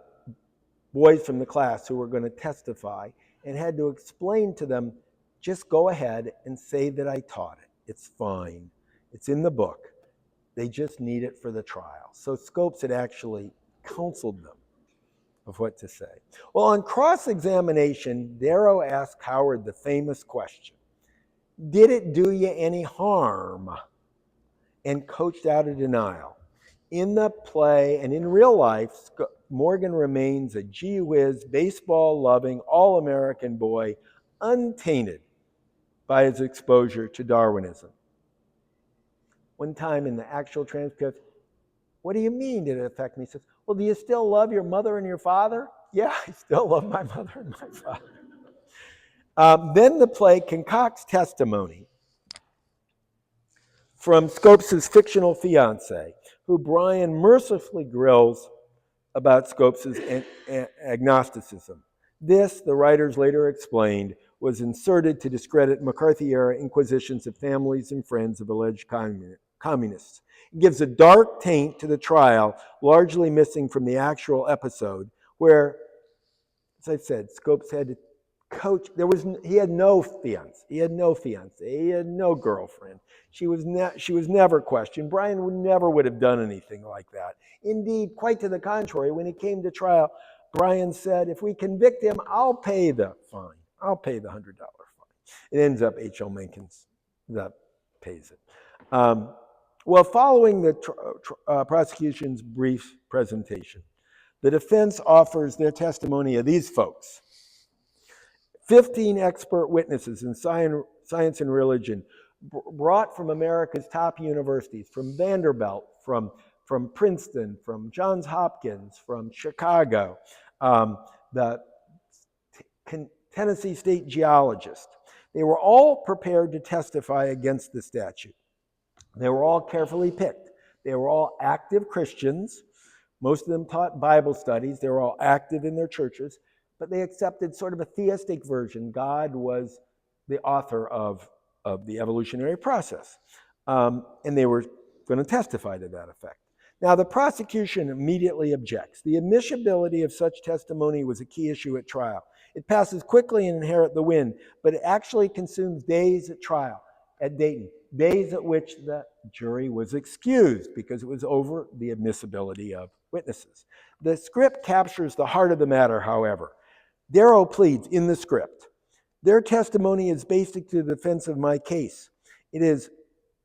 boys from the class who were going to testify and had to explain to them, just go ahead and say that I taught it. It's fine. It's in the book. They just need it for the trial. So Scopes had actually counseled them of what to say. Well, on cross-examination, Darrow asked Howard the famous question, did it do you any harm? And coached out a denial. In the play and in real life, Morgan remains a gee whiz, baseball-loving, all-American boy, untainted by his exposure to Darwinism. One time in the actual transcript, what do you mean did it affect me? He says, well, do you still love your mother and your father? Yeah, I still love my mother and my father. Then the play concocts testimony from Scopes' fictional fiancée, who Brian mercifully grills about Scopes' agnosticism. This, the writers later explained, was inserted to discredit McCarthy-era inquisitions of families and friends of alleged communists. It gives a dark taint to the trial, largely missing from the actual episode, where, as I said, Scopes had to coach. He had no fiance. He had no girlfriend. She was never questioned. Brian never would have done anything like that. Indeed, quite to the contrary, when it came to trial, Brian said, if we convict him, I'll pay the fine. I'll pay the $100 fine. It ends up H.L. Mencken that pays it. Well, following the prosecution's brief presentation, the defense offers their testimony of these folks. 15 expert witnesses in science and religion brought from America's top universities, from Vanderbilt, from Princeton, from Johns Hopkins, from Chicago, the Tennessee State geologist. They were all prepared to testify against the statute. They were all carefully picked. They were all active Christians. Most of them taught Bible studies. They were all active in their churches, but they accepted sort of a theistic version. God was the author of the evolutionary process. And they were going to testify to that effect. Now, the prosecution immediately objects. The admissibility of such testimony was a key issue at trial. It passes quickly and inherit the win, but it actually consumes days at trial at Dayton, days at which the jury was excused because it was over the admissibility of witnesses. The script captures the heart of the matter, however. Darrow pleads in the script, their testimony is basic to the defense of my case.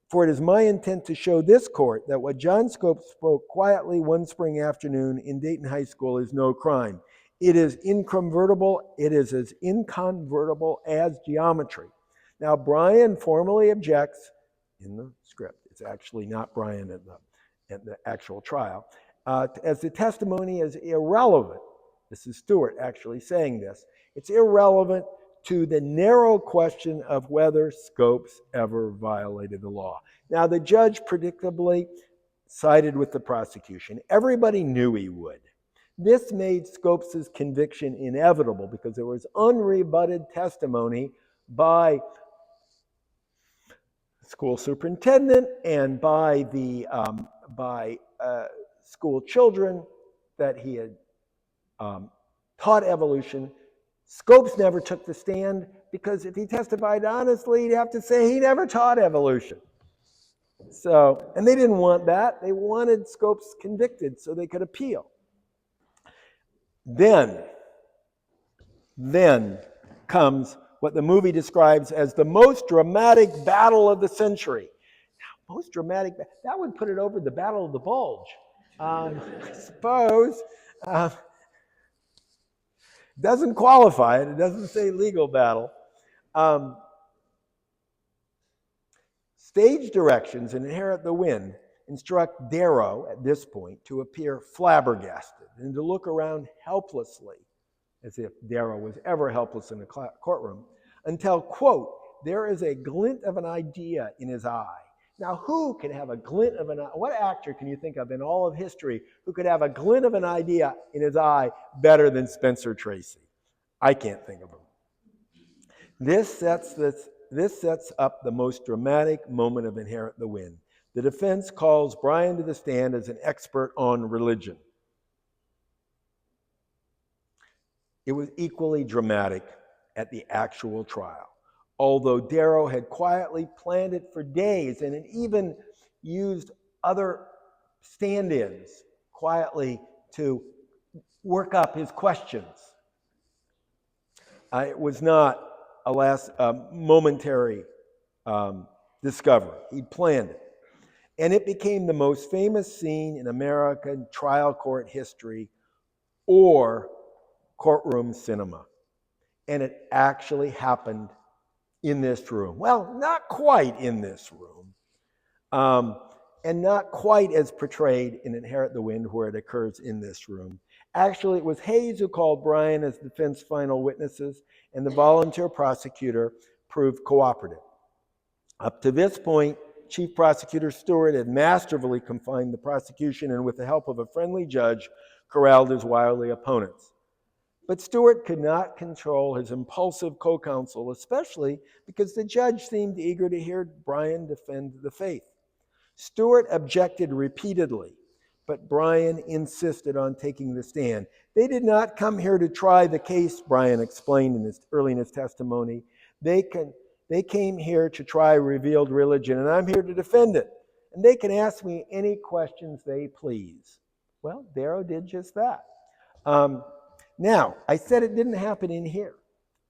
For it is my intent to show this court that what John Scopes spoke quietly one spring afternoon in Dayton High School is no crime. It is incontrovertible. It is as incontrovertible as geometry. Now, Brian formally objects in the script. It's actually not Brian at the actual trial, as the testimony is irrelevant. This is Stewart actually saying this. It's irrelevant to the narrow question of whether Scopes ever violated the law. Now, the judge predictably sided with the prosecution. Everybody knew he would. This made Scopes' conviction inevitable because there was unrebutted testimony by school superintendent and by the school children that he had taught evolution. Scopes never took the stand because if he testified honestly, he'd have to say he never taught evolution. So, and they didn't want that. They wanted Scopes convicted so they could appeal. Then comes what the movie describes as the most dramatic battle of the century. Now, most dramatic, that would put it over the Battle of the Bulge, I suppose. Doesn't qualify it. It doesn't say legal battle. Stage directions in Inherit the Wind instruct Darrow at this point to appear flabbergasted and to look around helplessly, as if Darrow was ever helpless in a courtroom, until, quote, there is a glint of an idea in his eye. Now, who can have a glint of an eye? What actor can you think of in all of history who could have a glint of an idea in his eye better than Spencer Tracy? I can't think of him. This sets up the most dramatic moment of Inherit the Wind. The defense calls Brian to the stand as an expert on religion. It was equally dramatic at the actual trial. Although Darrow had quietly planned it for days and had even used other stand-ins quietly to work up his questions. It was not a momentary discovery. He'd planned it. And it became the most famous scene in American trial court history or courtroom cinema. And it actually happened in this room. Well, not quite in this room, and not quite as portrayed in Inherit the Wind, where it occurs in this room. Actually, it was Hayes who called Bryan as defense final witnesses, and the volunteer prosecutor proved cooperative. Up to this point, Chief Prosecutor Stewart had masterfully confined the prosecution and, with the help of a friendly judge, corralled his wily opponents. But Stewart could not control his impulsive co-counsel, especially because the judge seemed eager to hear Bryan defend the faith. Stewart objected repeatedly, but Bryan insisted on taking the stand. They did not come here to try the case, Bryan explained early in his testimony. They came here to try revealed religion, and I'm here to defend it. And they can ask me any questions they please. Well, Darrow did just that. Now, I said it didn't happen in here.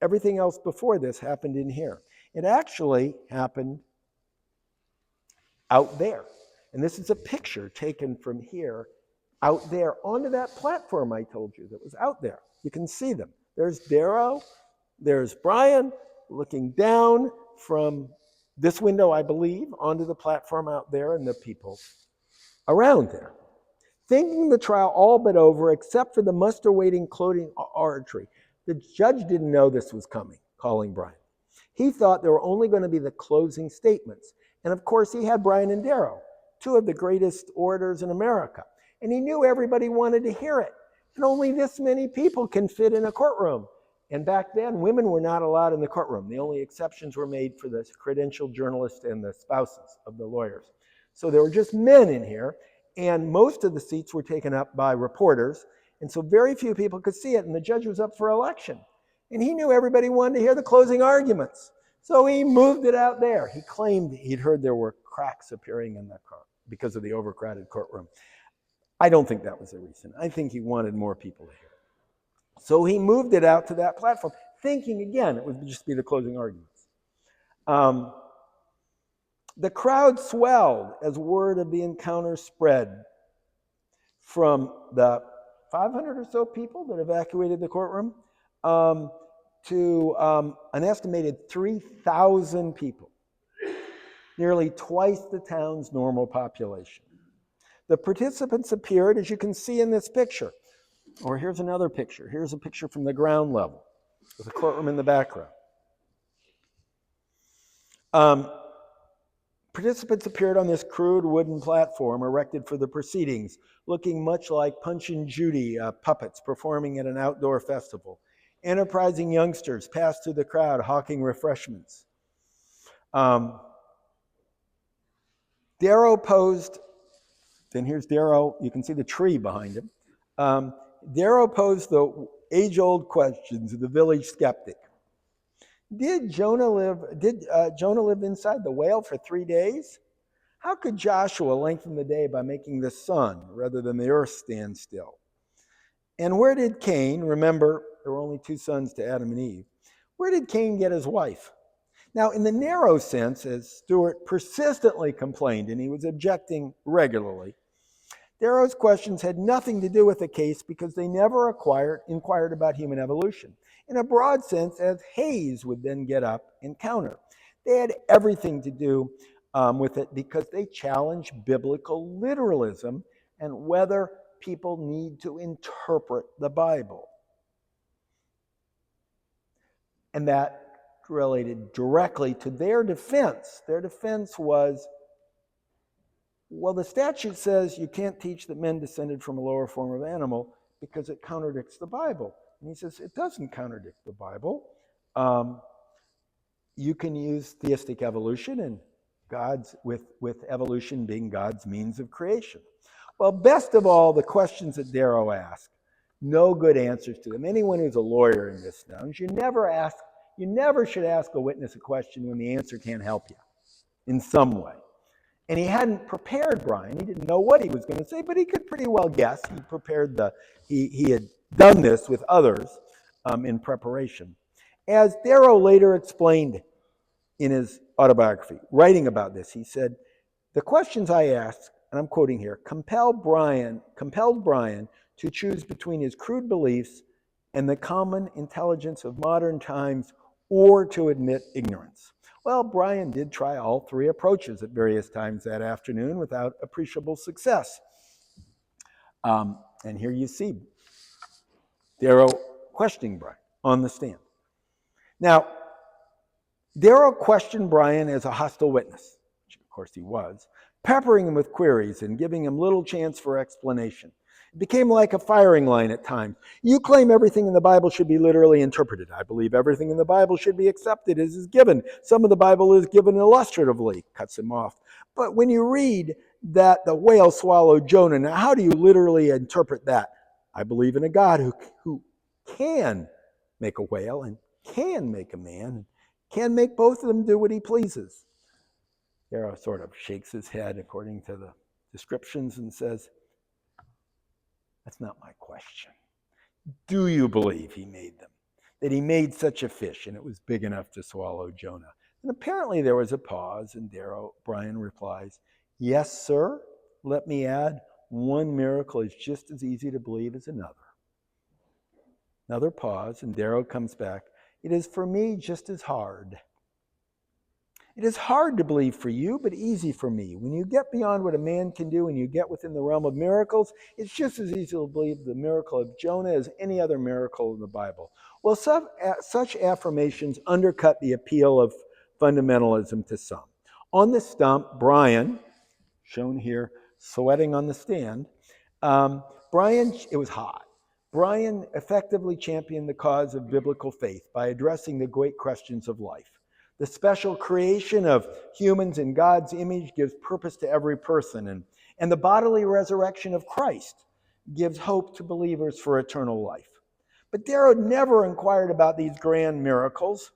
Everything else before this happened in here. It actually happened out there. And this is a picture taken from here, out there, onto that platform I told you that was out there. You can see them. There's Darrow, there's Bryan looking down from this window, I believe, onto the platform out there, and the people around there. Thinking the trial all but over, except for the muster-waiting closing oratory. The judge didn't know this was coming, calling Bryan. He thought there were only going to be the closing statements. And of course, he had Bryan and Darrow, two of the greatest orators in America. And he knew everybody wanted to hear it. And only this many people can fit in a courtroom. And back then, women were not allowed in the courtroom. The only exceptions were made for the credentialed journalists and the spouses of the lawyers. So there were just men in here. And most of the seats were taken up by reporters. And so very few people could see it. And the judge was up for election. And he knew everybody wanted to hear the closing arguments. So he moved it out there. He claimed he'd heard there were cracks appearing in the court because of the overcrowded courtroom. I don't think that was the reason. I think he wanted more people to hear it. So he moved it out to that platform, thinking, again, it would just be the closing arguments. The crowd swelled as word of the encounter spread from the 500 or so people that evacuated the courtroom to an estimated 3,000 people, nearly twice the town's normal population. The participants appeared, as you can see in this picture. Or here's another picture. Here's a picture from the ground level with the courtroom in the background. Participants appeared on this crude wooden platform erected for the proceedings, looking much like Punch and Judy puppets performing at an outdoor festival. Enterprising youngsters passed through the crowd hawking refreshments. Darrow posed, then here's Darrow, you can see the tree behind him. Darrow posed the age-old questions of the village skeptic. Did Jonah live inside the whale for 3 days? How could Joshua lengthen the day by making the sun rather than the earth stand still? And where did Cain, remember, there were only 2 sons to Adam and Eve, where did Cain get his wife? Now, in the narrow sense, as Stewart persistently complained, and he was objecting regularly, Darrow's questions had nothing to do with the case because they never inquired about human evolution. In a broad sense, as Hayes would then get up and counter. They had everything to do with it because they challenged biblical literalism and whether people need to interpret the Bible. And that related directly to their defense. Their defense was, well, the statute says you can't teach that men descended from a lower form of animal because it contradicts the Bible. And he says, it doesn't contradict the Bible. You can use theistic evolution and with evolution being God's means of creation. Well, best of all, the questions that Darrow asked, no good answers to them. Anyone who's a lawyer in this knows you never should ask a witness a question when the answer can't help you in some way. And he hadn't prepared Bryan. He didn't know what he was going to say, but he could pretty well guess. He had done this with others in preparation. As Darrow later explained in his autobiography, writing about this, he said, the questions I asked, and I'm quoting here, compelled Bryan to choose between his crude beliefs and the common intelligence of modern times or to admit ignorance. Well, Brian did try all three approaches at various times that afternoon without appreciable success. And here you see Darrow questioning Brian on the stand. Now, Darrow questioned Brian as a hostile witness, which of course he was, peppering him with queries and giving him little chance for explanation. It became like a firing line at times. You claim everything in the Bible should be literally interpreted. I believe everything in the Bible should be accepted as is given. Some of the Bible is given illustratively, cuts him off. But when you read that the whale swallowed Jonah, now how do you literally interpret that? I believe in a God who can make a whale and can make a man, can make both of them do what he pleases. Darrow sort of shakes his head according to the descriptions and says, that's not my question. Do you believe he made them? That he made such a fish and it was big enough to swallow Jonah? And apparently there was a pause, and Brian replies, yes, sir. Let me add, one miracle is just as easy to believe as another. Another pause, and Darrow comes back. It is for me just as hard. It is hard to believe for you, but easy for me. When you get beyond what a man can do and you get within the realm of miracles, it's just as easy to believe the miracle of Jonah as any other miracle in the Bible. Well, such affirmations undercut the appeal of fundamentalism to some. On the stump, Brian, shown here, sweating on the stand, it was hot. Brian effectively championed the cause of biblical faith by addressing the great questions of life. The special creation of humans in God's image gives purpose to every person, and the bodily resurrection of Christ gives hope to believers for eternal life. But Darrow never inquired about these grand miracles.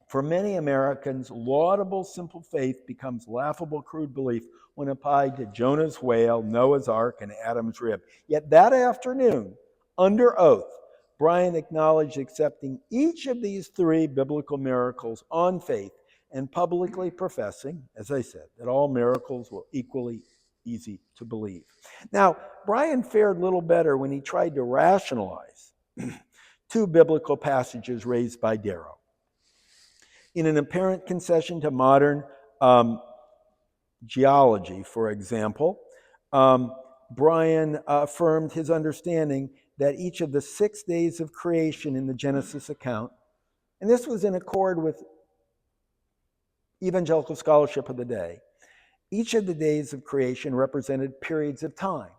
For many Americans, laudable simple faith becomes laughable crude belief when applied to Jonah's whale, Noah's ark, and Adam's rib. Yet that afternoon, under oath, Brian acknowledged accepting each of these three biblical miracles on faith and publicly professing, as I said, that all miracles were equally easy to believe. Now, Brian fared little better when he tried to rationalize two biblical passages raised by Darrow. In an apparent concession to modern geology, for example, Brian affirmed his understanding that each of the 6 days of creation in the Genesis account, and this was in accord with evangelical scholarship of the day, each of the days of creation represented periods of time,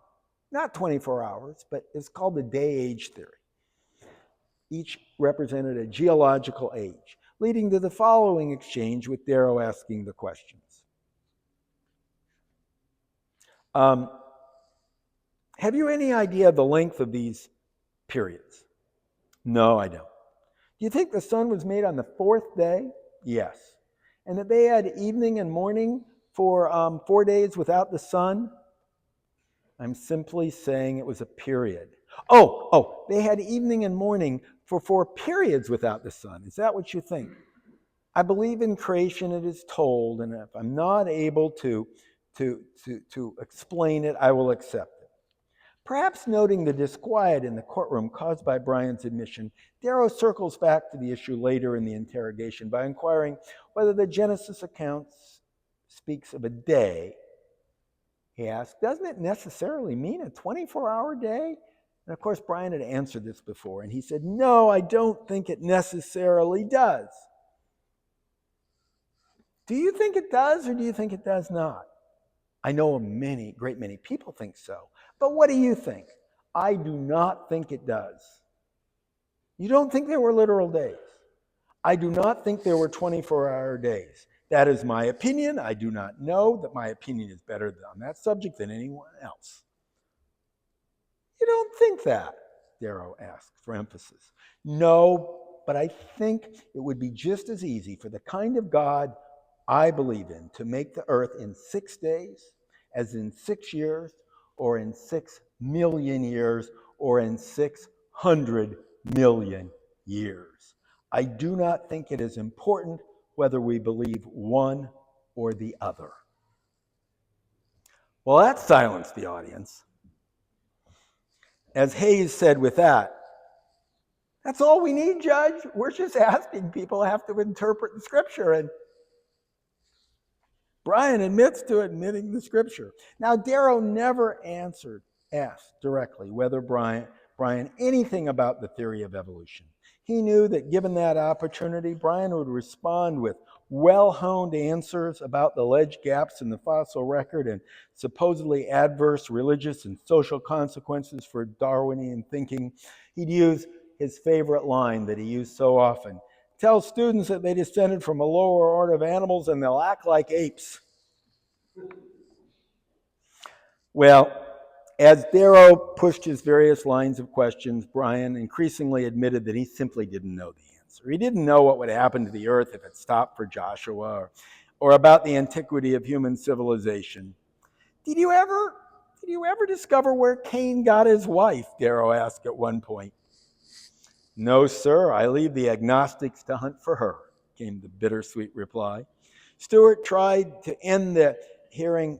not 24 hours, but it's called the day-age theory. Each represented a geological age, leading to the following exchange with Darrow asking the questions. Have you any idea of the length of these periods? No, I don't. Do you think the sun was made on the fourth day? Yes. And that they had evening and morning for 4 days without the sun? I'm simply saying it was a period. They had evening and morning for 4 periods without the sun. Is that what you think? I believe in creation, it is told, and if I'm not able to explain it, I will accept it. Perhaps noting the disquiet in the courtroom caused by Brian's admission, Darrow circles back to the issue later in the interrogation by inquiring whether the Genesis account speaks of a day. He asked, doesn't it necessarily mean a 24-hour day? And of course, Brian had answered this before, and he said, no, I don't think it necessarily does. Do you think it does, or do you think it does not? I know a great many people think so. But what do you think? I do not think it does. You don't think there were literal days? I do not think there were 24-hour days. That is my opinion. I do not know that my opinion is better on that subject than anyone else. You don't think that? Darrow asked for emphasis. No, but I think it would be just as easy for the kind of God I believe in to make the earth in 6 days as in 6 years, or in 6 million years, or in 600 million years. I do not think it is important whether we believe one or the other. Well, that silenced the audience. As Hayes said with that, That's all we need, Judge. We're just asking people have to interpret the scripture. And Brian admits to admitting the scripture. Now, Darrow never asked directly whether Brian anything about the theory of evolution. He knew that given that opportunity, Brian would respond with well-honed answers about the alleged gaps in the fossil record and supposedly adverse religious and social consequences for Darwinian thinking. He'd use his favorite line that he used so often: tell students that they descended from a lower order of animals and they'll act like apes. Well, as Darrow pushed his various lines of questions, Brian increasingly admitted that he simply didn't know the answer. He didn't know what would happen to the earth if it stopped for Joshua, or about the antiquity of human civilization. Did you ever discover where Cain got his wife? Darrow asked at one point. No, sir, I leave the agnostics to hunt for her, came the bittersweet reply. Stewart tried to end the hearing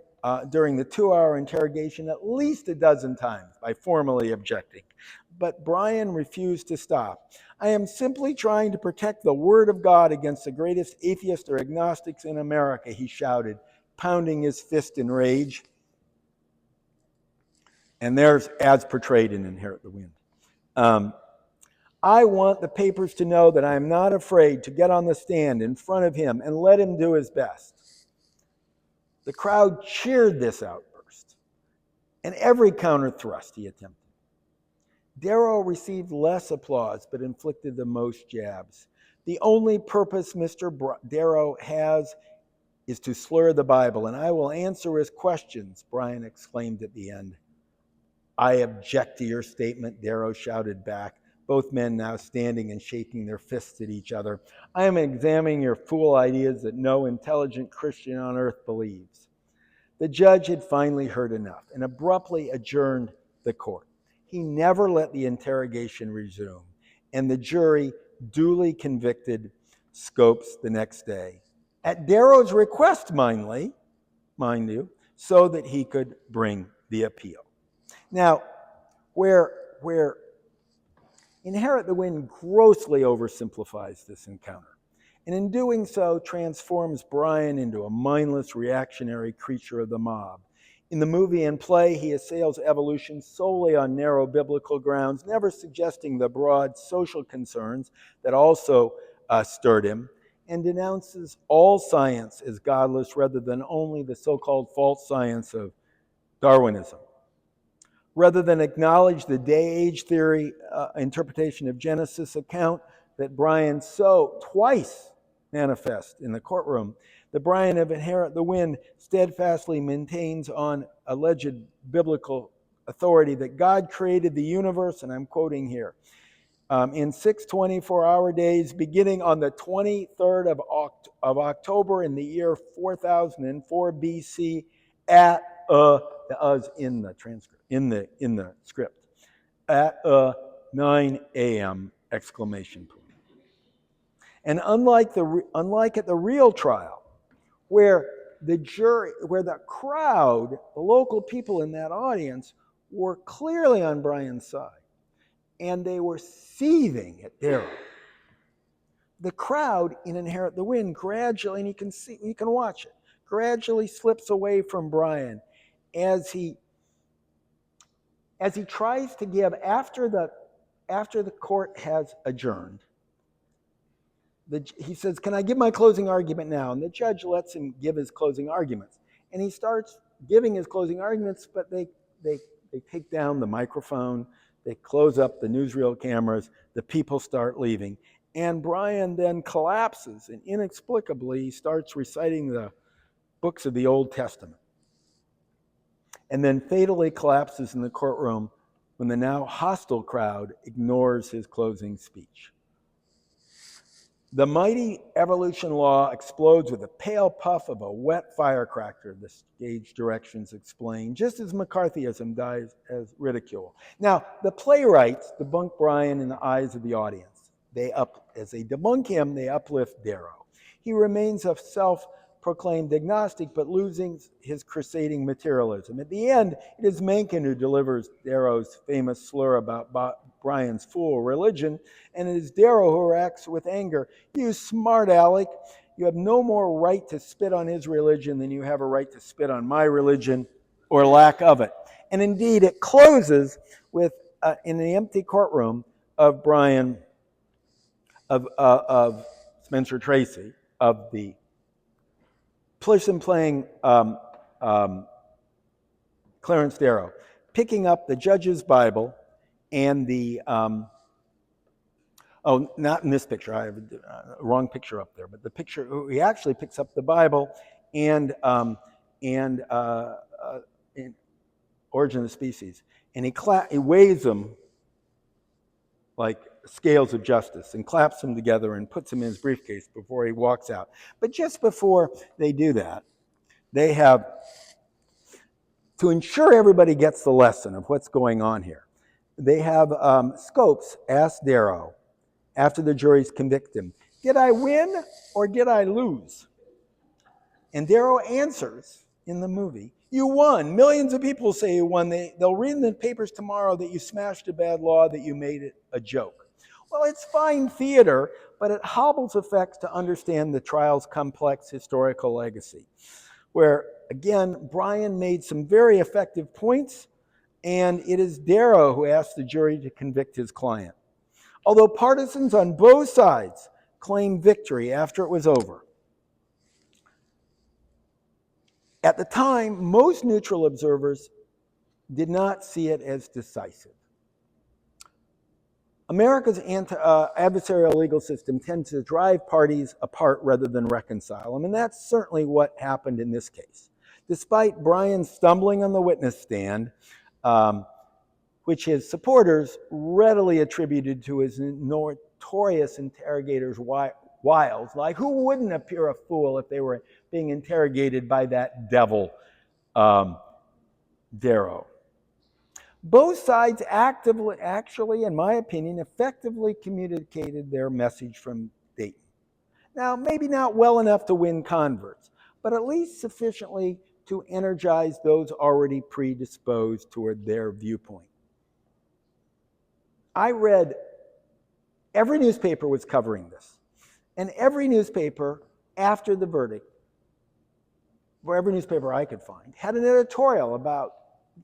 during the 2-hour interrogation at least a dozen times by formally objecting, but Brian refused to stop. I am simply trying to protect the word of God against the greatest atheists or agnostics in America, he shouted, pounding his fist in rage. And there's as portrayed in Inherit the Wind. I want the papers to know that I am not afraid to get on the stand in front of him and let him do his best. The crowd cheered this outburst and every counter thrust he attempted. Darrow received less applause but inflicted the most jabs. The only purpose Mr. Darrow has is to slur the Bible, and I will answer his questions, Brian exclaimed at the end. I object to your statement, Darrow shouted back, both men now standing and shaking their fists at each other. I am examining your fool ideas that no intelligent Christian on earth believes. The judge had finally heard enough and abruptly adjourned the court. He never let the interrogation resume, and the jury duly convicted Scopes the next day, at Darrow's request, mind you, so that he could bring the appeal. Now, where Inherit the Wind grossly oversimplifies this encounter, and in doing so transforms Brian into a mindless reactionary creature of the mob. In the movie and play, he assails evolution solely on narrow biblical grounds, never suggesting the broad social concerns that also stirred him, and denounces all science as godless rather than only the so-called false science of Darwinism. Rather than acknowledge the day-age theory interpretation of Genesis account that Brian so twice manifest in the courtroom, the Brian of Inherit the Wind steadfastly maintains on alleged biblical authority that God created the universe, and I'm quoting here, in 6 24-hour days, beginning on the 23rd of October in the year 4004 BC at the us in the transcript, in the script, at 9 a.m. exclamation point. And unlike at the real trial, where the jury, where the crowd, the local people in that audience were clearly on Brian's side, and they were seething at Darrow. The crowd in Inherit the Wind gradually, and you can watch it, gradually slips away from Brian as he tries to give, after the court has adjourned, he says, can I give my closing argument now? And the judge lets him give his closing arguments. And he starts giving his closing arguments, but they take down the microphone, they close up the newsreel cameras, the people start leaving. And Brian then collapses and inexplicably starts reciting the books of the Old Testament. And then fatally collapses in the courtroom when the now hostile crowd ignores his closing speech. The mighty evolution law explodes with a pale puff of a wet firecracker, the stage directions explain, just as McCarthyism dies as ridicule. Now, the playwrights debunk Brian in the eyes of the audience. As they debunk him, they uplift Darrow. He remains a self-proclaimed agnostic, but losing his crusading materialism. At the end, it is Mencken who delivers Darrow's famous slur about Brian's fool religion, and it is Darrow who reacts with anger. You smart aleck, you have no more right to spit on his religion than you have a right to spit on my religion or lack of it. And indeed, it closes with, in the empty courtroom of Brian, of Spencer Tracy, of the person playing Clarence Darrow, picking up the judge's Bible and the, not in this picture, I have a wrong picture up there, but the picture, he actually picks up the Bible and in Origin of the Species, and he weighs them like scales of justice and claps them together and puts them in his briefcase before he walks out. But just before they do that, they have, to ensure everybody gets the lesson of what's going on here, they have Scopes ask Darrow, after the juries convict him, did I win or did I lose? And Darrow answers in the movie, you won. Millions of people say you won. They'll read in the papers tomorrow that you smashed a bad law, that you made it a joke. Well, it's fine theater, but it hobbles effects to understand the trial's complex historical legacy, where, again, Brian made some very effective points, and it is Darrow who asked the jury to convict his client. Although partisans on both sides claimed victory after it was over, at the time, most neutral observers did not see it as decisive. America's adversarial legal system tends to drive parties apart rather than reconcile them, and that's certainly what happened in this case. Despite Brian stumbling on the witness stand, which his supporters readily attributed to his notorious interrogators' wiles, like who wouldn't appear a fool if they were being interrogated by that devil, Darrow. Both sides actually, in my opinion, effectively communicated their message from Dayton. Now, maybe not well enough to win converts, but at least sufficiently to energize those already predisposed toward their viewpoint. I read, every newspaper was covering this, and every newspaper after the verdict, or every newspaper I could find, had an editorial about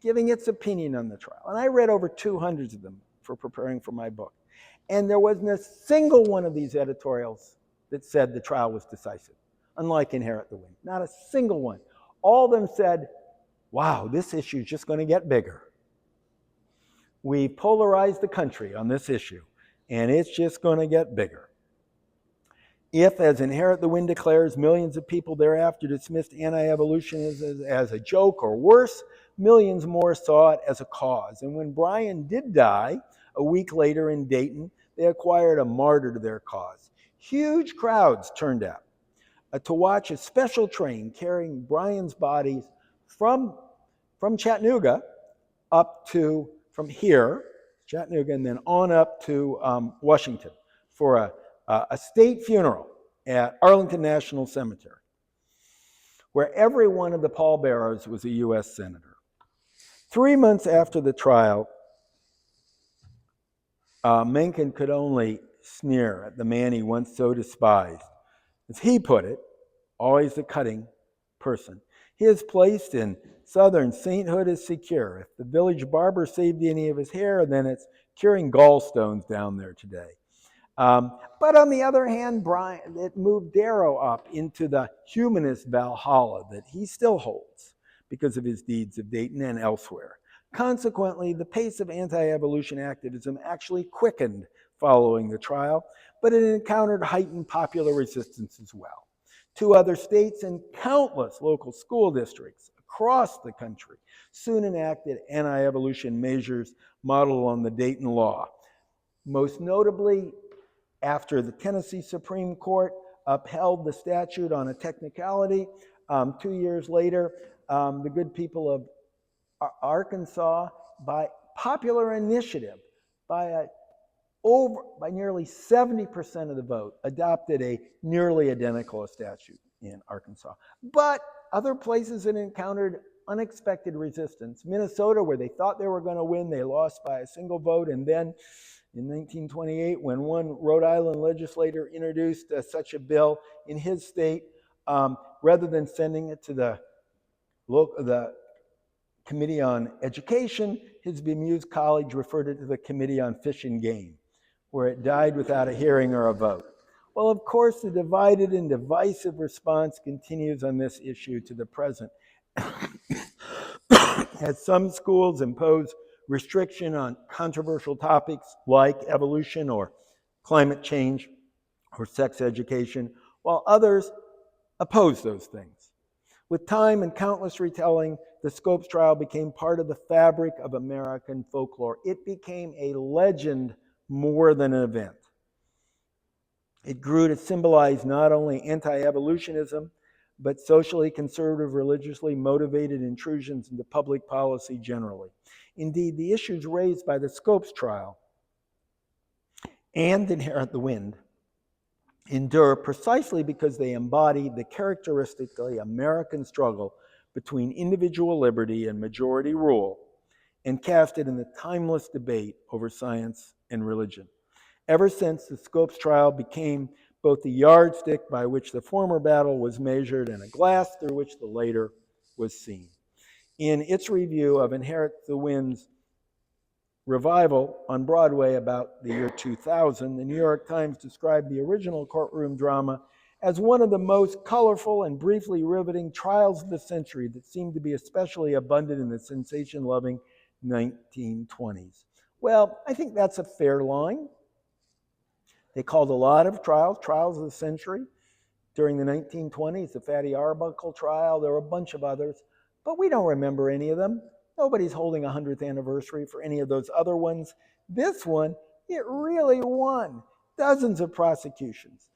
giving its opinion on the trial. And I read over 200 of them for preparing for my book. And there wasn't a single one of these editorials that said the trial was decisive, unlike Inherit the Wind. Not a single one. All of them said, wow, this issue is just going to get bigger. We polarized the country on this issue, and it's just going to get bigger. If, as Inherit the Wind declares, millions of people thereafter dismissed anti-evolutionism as a joke or worse, millions more saw it as a cause. And when Brian did die, a week later in Dayton, they acquired a martyr to their cause. Huge crowds turned out to watch a special train carrying Brian's bodies from Chattanooga up to, from here, Chattanooga, and then on up to Washington for a state funeral at Arlington National Cemetery, where every one of the pallbearers was a U.S. senator. 3 months after the trial, Mencken could only sneer at the man he once so despised. As he put it, always a cutting person, his place in Southern sainthood is secure. If the village barber saved any of his hair, then it's curing gallstones down there today. But on the other hand, it moved Darrow up into the humanist Valhalla that he still holds because of his deeds of Dayton and elsewhere. Consequently, the pace of anti-evolution activism actually quickened following the trial, but it encountered heightened popular resistance as well. 2 other states and countless local school districts across the country soon enacted anti-evolution measures modeled on the Dayton law. Most notably, after the Tennessee Supreme Court upheld the statute on a technicality, 2 years later, the good people of Arkansas, by popular initiative, by nearly 70% of the vote, adopted a nearly identical statute in Arkansas. But other places that encountered unexpected resistance. Minnesota, where they thought they were going to win, they lost by a single vote. And then in 1928, when one Rhode Island legislator introduced such a bill in his state, rather than sending it to the Committee on Education, his bemused colleagues referred it to the Committee on Fish and Game, where it died without a hearing or a vote. Well, of course, the divided and divisive response continues on this issue to the present. As some schools impose restriction on controversial topics like evolution or climate change or sex education, while others oppose those things. With time and countless retelling, the Scopes trial became part of the fabric of American folklore. It became a legend more than an event. It grew to symbolize not only anti-evolutionism, but socially conservative, religiously motivated intrusions into public policy generally. Indeed, the issues raised by the Scopes trial and Inherit the Wind endure precisely because they embody the characteristically American struggle between individual liberty and majority rule, and cast it in the timeless debate over science and religion. Ever since, the Scopes trial became both the yardstick by which the former battle was measured and a glass through which the later was seen. In its review of Inherit the Wind's revival on Broadway about the year 2000, the New York Times described the original courtroom drama as one of the most colorful and briefly riveting trials of the century that seemed to be especially abundant in the sensation-loving 1920s. Well, I think that's a fair line. They called a lot of trials of the century. During the 1920s, the Fatty Arbuckle trial, there were a bunch of others, but we don't remember any of them. Nobody's holding a 100th anniversary for any of those other ones. This one, it really won. Dozens of prosecutions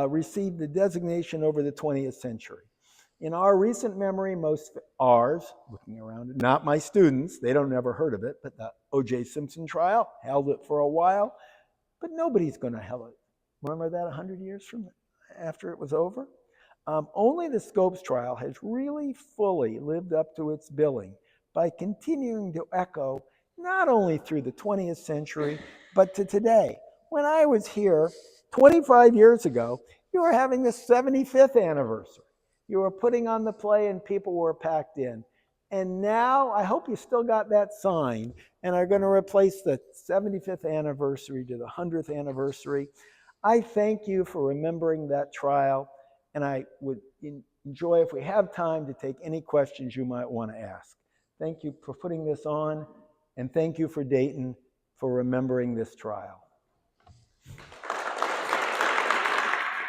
received the designation over the 20th century. In our recent memory, ours, looking around, not my students, they don't never heard of it, but the O.J. Simpson trial held it for a while, but nobody's going to hold it. Remember that 100 years from after it was over? Only the Scopes trial has really fully lived up to its billing by continuing to echo not only through the 20th century, but to today. When I was here 25 years ago, you were having the 75th anniversary. You were putting on the play and people were packed in. And now, I hope you still got that sign and are going to replace the 75th anniversary to the 100th anniversary. I thank you for remembering that trial, and I would enjoy, if we have time, to take any questions you might want to ask. Thank you for putting this on, and thank you for Dayton for remembering this trial.